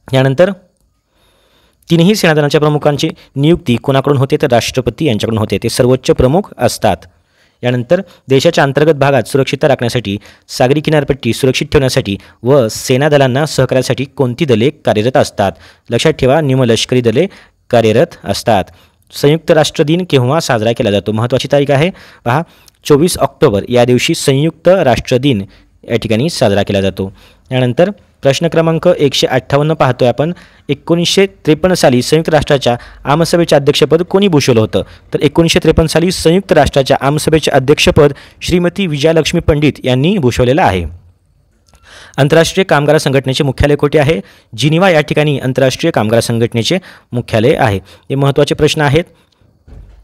यानंतर तिन्ही सेनादलांच्या प्रमुखांची नियुक्ती कोणाकडून होते? तर राष्ट्रपती यांच्याकडून होते. ते सर्वोच्च प्रमुख असतात. यानंतर देशाच्या अंतर्गत भागात सुरक्षितता राखण्यासाठी, सागरी किनारपट्टी सुरक्षित ठेवण्यासाठी व सेना दलांना सहकार्यासाठी कोणती दले कार्यरत असतात? लक्षात ठेवा, निमलष्करी दले कार्यरत असतात. संयुक्त राष्ट्र दिन केव्हा साजरा केला जातो? महत्त्वाची तारीख आहे पहा, 24 ऑक्टोबर या दिवशी संयुक्त राष्ट्र दिन या ठिकाणी साजरा केला जातो. यानंतर प्रश्न क्रमांक 158 पाहतोय आपण. 1953 साली संयुक्त राष्ट्राच्या आमसभेचे अध्यक्षपद कोणी भूषवलं होतं? तर 1953 साली संयुक्त राष्ट्राच्या आमसभेचे अध्यक्षपद श्रीमती विजयालक्ष्मी पंडित यांनी भूषवलेलं आहे. आंतरराष्ट्रीय कामगार संघटनेचे मुख्यालय कुठे आहे? जिनिव्हा या ठिकाणी आंतरराष्ट्रीय कामगार संघटनेचे मुख्यालय आहे. हे महत्त्वाचे प्रश्न आहेत.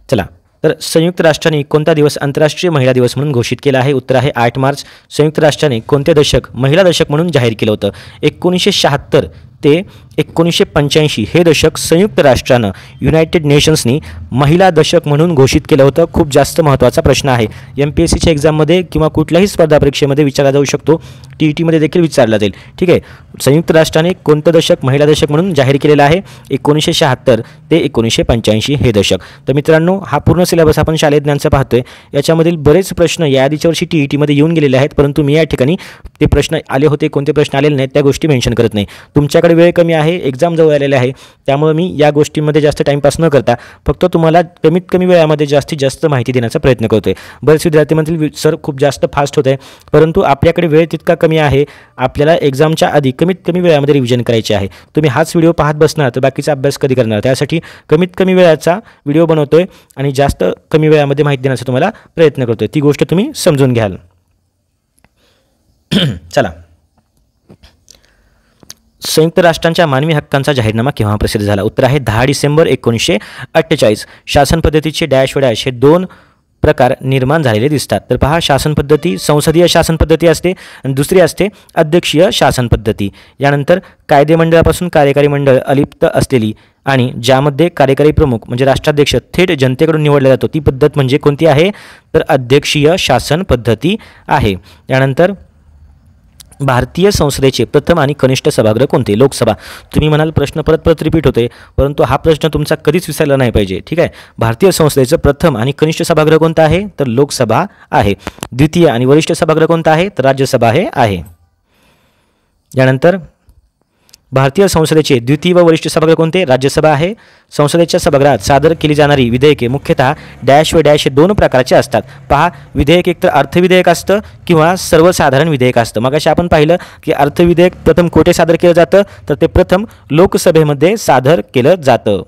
चला, तर संयुक्त राष्ट्राने कोणता दिवस आंतरराष्ट्रीय महिला दिवस म्हणून घोषित केला आहे? उत्तर आहे 8 मार्च. संयुक्त राष्ट्राने कोणते दशक महिला दशक म्हणून जाहीर केलं होतं? 1976 ते 1985 हे दशक संयुक्त राष्ट्रानं युनायटेड नेशन्सनी महिला दशक म्हणून घोषित केलं होतं. खूप जास्त महत्त्वाचा प्रश्न आहे. MPSCच्या एक्झाममध्ये किंवा कुठल्याही स्पर्धा परीक्षेमध्ये विचारला जाऊ शकतो. TETमध्ये देखील विचारला जाईल. ठीक आहे, संयुक्त राष्ट्राने कोणतं दशक महिला दशक म्हणून जाहीर केलेलं आहे? 1976 ते 1985 हे दशक. तर मित्रांनो, हा पूर्ण सिलेबस आपण शालेय ज्ञानचा पाहतोय. याच्यामधील बरेच प्रश्न या आधीच्या वर्षी TETमध्ये येऊन गेलेले आहेत, परंतु मी या ठिकाणी ते प्रश्न आले होते, कोणते प्रश्न आलेले नाहीत त्या गोष्टी मेन्शन करत नाही. तुमच्याकडे वेळ कमी आहे, एक्झाम जवळ आलेले आहे, त्यामुळे मी या गोष्टींमध्ये जास्त टाईमपास न करता फक्त तुम्हाला कमीत कमी वेळामध्ये जास्तीत जास्त माहिती देण्याचा प्रयत्न करतोय. बरेच विद्यार्थी म्हणतील सर खूप जास्त फास्ट होत आहे, परंतु आपल्याकडे वेळ तितका कमी आहे. आपल्याला एक्झामच्या आधी कमीत कमी वेळामध्ये रिव्हिजन करायचे आहे. तुम्ही हाच व्हिडिओ पाहत बसणार तर बाकीचा अभ्यास कधी करणार? त्यासाठी कमीत कमी वेळाचा व्हिडिओ बनवतोय आणि जास्त कमी वेळामध्ये माहिती देण्याचा तुम्हाला प्रयत्न करतोय. ती गोष्ट तुम्ही समजून घ्याल. चला, संयुक्त राष्ट्रांच्या मानवी हक्कांचा जाहीरनामा केव्हा प्रसिद्ध झाला? उत्तर आहे 10 डिसेंबर 1948. शासन पद्धतीचे डॅश व डॅश हे 2 प्रकार निर्माण झालेले दिसतात. तर पहा, शासन पद्धती संसदीय शासन पद्धती असते आणि दुसरी असते अध्यक्षीय शासन पद्धती. यानंतर कायदे मंडळापासून कार्यकारी मंडळ अलिप्त असलेली आणि ज्यामध्ये कार्यकारी प्रमुख म्हणजे राष्ट्राध्यक्ष थेट जनतेकडून निवडला जातो ती पद्धत म्हणजे कोणती आहे? तर अध्यक्षीय शासन पद्धती आहे. यानंतर भारतीय संसदेचे प्रथम आणि कनिष्ठ सभागृह कोणते? लोकसभा. तुम्ही म्हणाल प्रश्न परत परत रिपीट होते, परंतु हा प्रश्न तुमचा कधीच विसरला नाही पाहिजे. ठीक आहे, भारतीय संसदेचं प्रथम आणि कनिष्ठ सभागृह कोणता आहे? तर लोकसभा आहे. द्वितीय आणि वरिष्ठ सभागृह कोणता आहे? तर राज्यसभा हे आहे. यानंतर भारतीय संसदेचे द्वितीय व वरिष्ठ सभागृह कोणते? राज्यसभा आहे. संसदेच्या सभागृहात सादर केली जाणारी विधेयके मुख्यतः डॅश व डॅश हे 2 प्रकारचे असतात. पहा, विधेयक एकतर अर्थविधेयक असतं किंवा सर्वसाधारण विधेयक असतं. मगाशी आपण पाहिलं की अर्थविधेयक प्रथम कोठे सादर केलं जातं? तर ते प्रथम लोकसभेमध्ये सादर केलं जातं.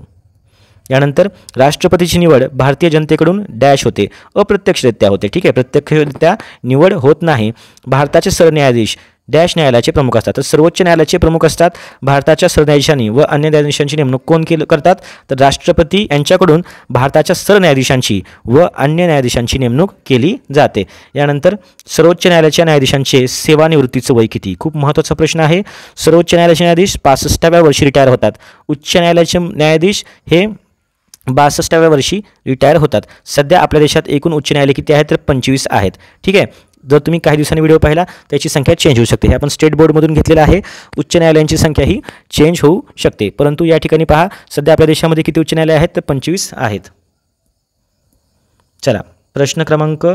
यानंतर राष्ट्रपतीची निवड भारतीय जनतेकडून डॅश होते, अप्रत्यक्षरित्या होते. ठीक आहे, प्रत्यक्षरित्या निवड होत नाही. भारताचे सरन्यायाधीश डॅश न्यायालयाचे प्रमुख असतात. तर सर्वोच्च न्यायालयाचे प्रमुख असतात. भारताच्या सरन्यायाधीशांनी व अन्य न्यायाधीशांची नेमणूक कोण करतात? तर राष्ट्रपती यांच्याकडून भारताच्या सरन्यायाधीशांची व अन्य न्यायाधीशांची नेमणूक केली जाते. यानंतर सर्वोच्च न्यायालयाच्या न्यायाधीशांचे सेवानिवृत्तीचं वय किती? खूप महत्त्वाचा प्रश्न आहे. सर्वोच्च न्यायालयाचे न्यायाधीश 65व्या वर्षी रिटायर होतात. उच्च न्यायालयाचे न्यायाधीश हे 62व्या वर्षी रिटायर होतात. सध्या आपल्या देशात एकूण उच्च न्यायालय किती आहेत? तर 25 आहेत. ठीक आहे, जर तुम्ही काही दिवसांनी व्हिडिओ पाहिला त्याची संख्या चेंज होऊ शकते. हे आपण स्टेट बोर्डमधून घेतलेलं आहे. उच्च न्यायालयांची संख्या ही चेंज होऊ शकते, परंतु या ठिकाणी पहा सध्या आपल्या देशामध्ये किती उच्च न्यायालय आहेत? तर 25 आहेत. चला, प्रश्न क्रमांक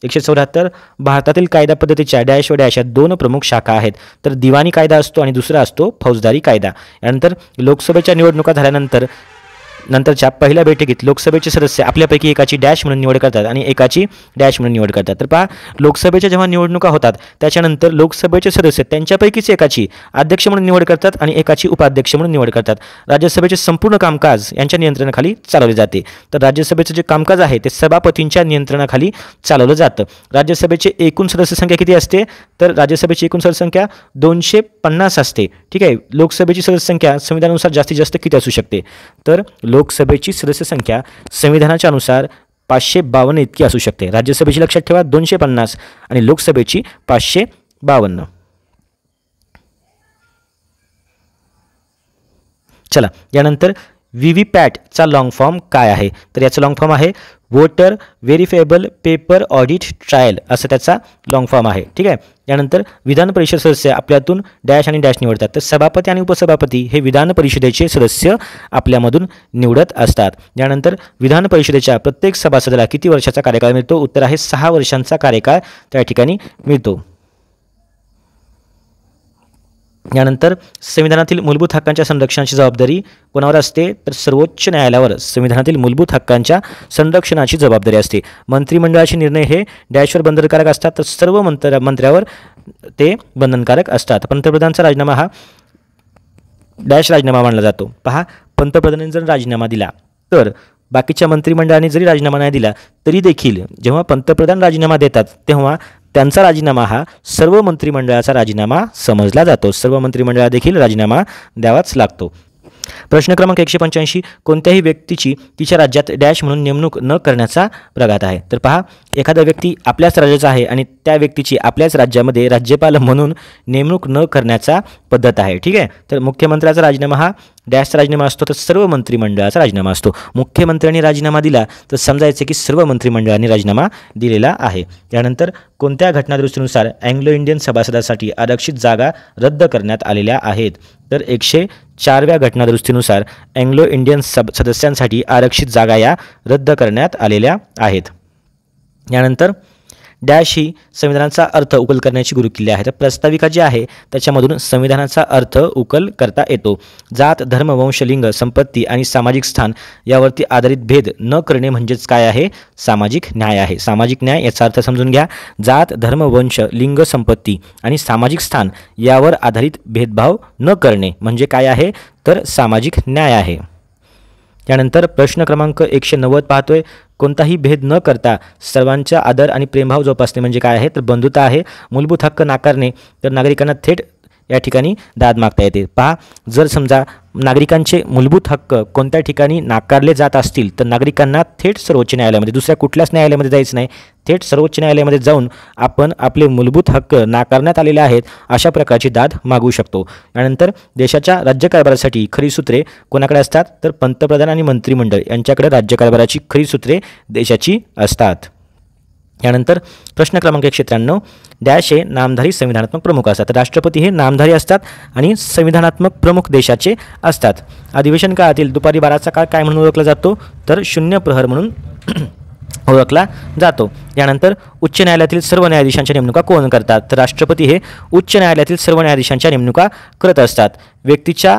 174. भारतातील कायदा पद्धतीच्या डॅश व डॅश या 2 प्रमुख शाखा आहेत. तर दिवाणी कायदा असतो आणि दुसरा असतो फौजदारी कायदा. यानंतर लोकसभेच्या निवडणुका झाल्यानंतरच्या पहिल्या बैठकीत लोकसभेचे सदस्य आपल्यापैकी एकाची डॅश म्हणून निवड करतात आणि एकाची डॅश म्हणून निवड करतात. तर पहा, लोकसभेच्या जेव्हा निवडणुका होतात त्याच्यानंतर लोकसभेचे सदस्य त्यांच्यापैकीच एकाची अध्यक्ष म्हणून निवड करतात आणि एकाची उपाध्यक्ष म्हणून निवड करतात. राज्यसभेचे संपूर्ण कामकाज यांच्या नियंत्रणाखाली चालवले जाते. तर राज्यसभेचं जे कामकाज आहे ते सभापतींच्या नियंत्रणाखाली चालवलं जातं. राज्यसभेचे एकूण सदस्य संख्या किती असते? तर राज्यसभेची एकूण सदस्य संख्या 250 असते. ठीक आहे, लोकसभेची सदस्य संख्या संविधानानुसार जास्तीत जास्त किती असू शकते? तर लोकसभेची सदस्य संख्या संविधानाच्या अनुसार 552 इतकी असू शकते. राज्यसभेची लक्षात ठेवा 250 आणि लोकसभेची 552. चला, यानंतर व्हीव्हीपॅटचा लॉंग फॉर्म काय आहे? तर याचा लॉंग फॉर्म आहे वोटर व्हेरिफायबल पेपर ऑडिट ट्रायल, असं त्याचा लॉंग फॉर्म आहे. ठीक आहे. यानंतर विधान परिषद सदस्य आपल्यातून डॅश आणि डॅश निवडतात. तर सभापती आणि उपसभापती हे विधान परिषदेचे सदस्य आपल्यामधून निवडत असतात. यानंतर विधान परिषदेच्या प्रत्येक सभासदाला किती वर्षाचा कार्यकाळ मिळतो? उत्तर आहे 6 वर्षांचा कार्यकाळ त्या ठिकाणी मिळतो. यानंतर संविधानातील मूलभूत हक्कांच्या संरक्षणाची जबाबदारी कोणावर असते? तर सर्वोच्च न्यायालयावर संविधानातील मूलभूत हक्कांच्या संरक्षणाची जबाबदारी असते. मंत्रिमंडळाचे निर्णय हे डॅशवर बंधनकारक असतात, तर सर्व मंत्र्यावर ते बंधनकारक असतात. पंतप्रधानांचा राजीनामा हा डॅश राजीनामा मानला जातो. पहा, पंतप्रधानांनी जर राजीनामा दिला तर बाकीच्या मंत्रिमंडळाने जरी राजीनामा नाही दिला तरी देखील जेव्हा पंतप्रधान राजीनामा देतात तेव्हा त्यांचा राजीनामा हा सर्व मंत्रिमंडळाचा राजीनामा समजला जातो. सर्व मंत्रिमंडळाला देखील राजीनामा द्यावाच लागतो. प्रश्न क्रमांक 185, कोणत्याही व्यक्तीची तिच्या राज्यात डॅश म्हणून नेमणूक न करण्याचा प्रघात आहे? तर पहा, एखादा व्यक्ती आपल्याच राज्याचा आहे आणि त्या व्यक्तीची आपल्याच राज्यामध्ये राज्यपाल म्हणून नेमणूक न करण्याचा पद्धत आहे. ठीक आहे. तर मुख्यमंत्र्याचा राजीनामा हा डॅशचा राजीनामा असतो, तर सर्व मंत्रिमंडळाचा राजीनामा असतो. मुख्यमंत्र्यांनी राजीनामा दिला तर समजायचे की सर्व मंत्रिमंडळांनी राजीनामा दिलेला आहे. त्यानंतर कोणत्या घटनादुरुस्तीनुसार अँग्लो इंडियन सभासदासाठी आरक्षित जागा रद्द करण्यात आलेल्या आहेत? तर 104व्या घटनादुरुस्तीनुसार अँग्लो इंडियन सदस्यांसाठी आरक्षित जागा या रद्द करण्यात आलेल्या आहेत. यानंतर डॅश ही संविधानाचा अर्थ उकल करण्याची गुरुकिल्ली आहे. तर प्रस्ताविका जी आहे त्याच्यामधून संविधानाचा अर्थ उकल करता येतो. जात, धर्म, वंश, लिंग, संपत्ती आणि सामाजिक स्थान यावरती आधारित भेद न करणे म्हणजेच काय आहे? सामाजिक न्याय आहे. सामाजिक न्याय याचा अर्थ समजून घ्या. जात, धर्म, वंश, लिंग, संपत्ती आणि सामाजिक स्थान यावर आधारित भेदभाव न करणे म्हणजे काय आहे? तर सामाजिक न्याय आहे. त्यानंतर प्रश्न क्रमांक 190 पाहतोय, कोणताही भेद न करता सर्वांचा आदर आणि प्रेमभाव जोपासणे म्हणजे काय आहे? तर बंधुता आहे. मूलभूत हक्क नाकारणे तर नागरिकांना थेट या ठिकाणी दाद मागता येते. पहा, जर समजा नागरिकांचे मूलभूत हक्क कोणत्या ठिकाणी नाकारले जात असतील तर नागरिकांना थेट सर्वोच्च न्यायालयामध्ये, दुसऱ्या कुठल्याच न्यायालयामध्ये जायचं नाही, थेट सर्वोच्च न्यायालयामध्ये जाऊन आपण आपले मूलभूत हक्क नाकारण्यात आलेले आहेत अशा प्रकारची दाद मागू शकतो. त्यानंतर देशाच्या राज्यकारभारासाठी खरी सूत्रे कोणाकडे असतात? तर पंतप्रधान आणि मंत्रिमंडळ यांच्याकडे राज्यकारभाराची खरी सूत्रे देशाची असतात. यानंतर प्रश्न क्रमांक 193, डॅश हे नामधारी संविधानात्मक प्रमुख असतात. राष्ट्रपती हे नामधारी असतात आणि संविधानात्मक प्रमुख देशाचे असतात. अधिवेशन काळातील दुपारी 12चा काळ काय म्हणून ओळखला जातो? तर शून्य प्रहर म्हणून ओळखला जातो. यानंतर उच्च न्यायालयातील सर्व न्यायाधीशांच्या नेमणुका कोण करतात? तर राष्ट्रपती हे उच्च न्यायालयातील सर्व न्यायाधीशांच्या नेमणुका करत असतात. व्यक्तीच्या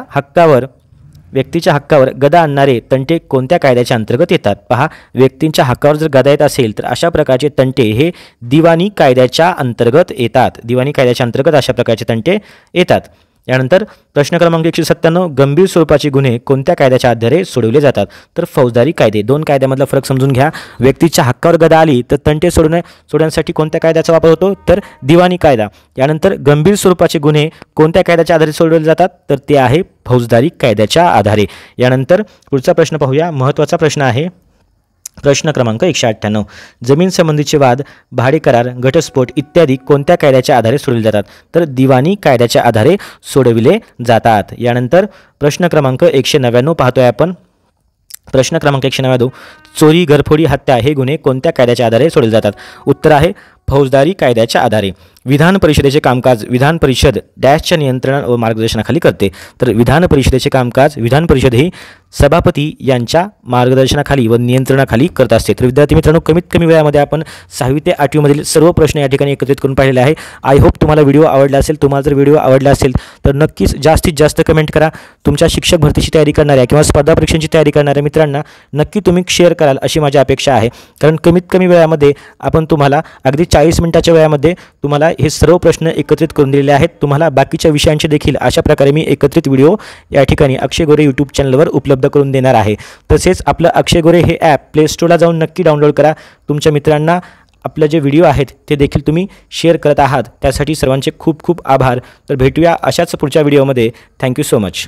हक्कावर गदा आणणारे तंटे कोणत्या कायद्याच्या अंतर्गत येतात? पहा, व्यक्तींच्या हक्कावर जर गदा येत असेल तर अशा प्रकारचे तंटे हे दिवाणी कायद्याच्या अंतर्गत येतात. दिवाणी कायद्याच्या अंतर्गत अशा प्रकारचे तंटे येतात. यानंतर प्रश्न क्रमांक 197, गंभीर स्वरूपाचे गुन्हे कोणत्या कायद्याच्या आधारे सोडवले जातात? तर फौजदारी कायदे. दोन कायद्यामधला फरक समजून घ्या. व्यक्तीच्या हक्कावर गदा आली तर तंटे सोडवण्यासाठी कोणत्या कायद्याचा वापर होतो? तर दिवाणी कायदा. यानंतर गंभीर स्वरूपाचे गुन्हे कोणत्या कायद्याच्या आधारे सोडवले जातात? तर ते आहे फौजदारी कायद्याच्या आधारे. यानंतर पुढचा प्रश्न पाहूया. महत्त्वाचा प्रश्न आहे प्रश्न क्रमांक 198, जमीन संबंधीचे वाद, भाडे करार, घटस्फोट इत्यादी कोणत्या कायद्याच्या आधारे सोडवले जातात? तर दिवाणी कायद्याच्या आधारे सोडविले जातात. यानंतर प्रश्न क्रमांक 199 पाहतोय आपण. प्रश्न क्रमांक 199, चोरी, घरफोडी, हत्या हे गुन्हे कोणत्या कायद्याच्या आधारे सोडवले जातात? उत्तर आहे फौजदारी कायद्याच्या आधारे. विधान परिषदेचे कामकाज विधान परिषद डॅशच्या नियंत्रण व मार्गदर्शनाखाली करते. तर विधान परिषदेचे कामकाज विधान परिषद ही सभापती यांच्या मार्गदर्शनाखाली व नियंत्रणाखाली करत असते. तर विद्यार्थी मित्रांनो, कमीत कमी वेळामध्ये आपण 6वी ते 8वी मधील सर्व प्रश्न या ठिकाणी एकत्रित करून पाहिलेले आहे. आय होप तुम्हाला व्हिडिओ आवडला असेल. तुम्हाला जर व्हिडिओ आवडला असेल तर नक्कीच जास्तीत जास्त कमेंट करा. तुमच्या शिक्षक भरतीची तयारी करणाऱ्या किंवा स्पर्धा परीक्षांची तयारी करणाऱ्या मित्रांना नक्की तुम्ही शेअर कराल अशी माझी अपेक्षा आहे. कारण कमीत कमी वेळामध्ये आपण तुम्हाला अगदी 40 मिनिटाच्या वेळामध्ये तुम्हाला हे सर्व प्रश्न एकत्रित करून दिलेले आहेत. तुम्हाला बाकीच्या विषयांचे देखील अशा प्रकारे मी एकत्रित व्हिडिओ या ठिकाणी अक्षय गोरे यूट्यूब चॅनलवर उपलब्ध करून देणार आहे. तसेच आपलं अक्षय गोरे हे ॲप प्ले स्टोरला जाऊन नक्की डाउनलोड करा. तुमच्या मित्रांना आपले जे व्हिडिओ आहेत ते देखील तुम्ही शेअर करत आहात त्यासाठी सर्वांचे खूप खूप आभार. तर भेटूया अशाच पुढच्या व्हिडिओमध्ये. Thank you so much.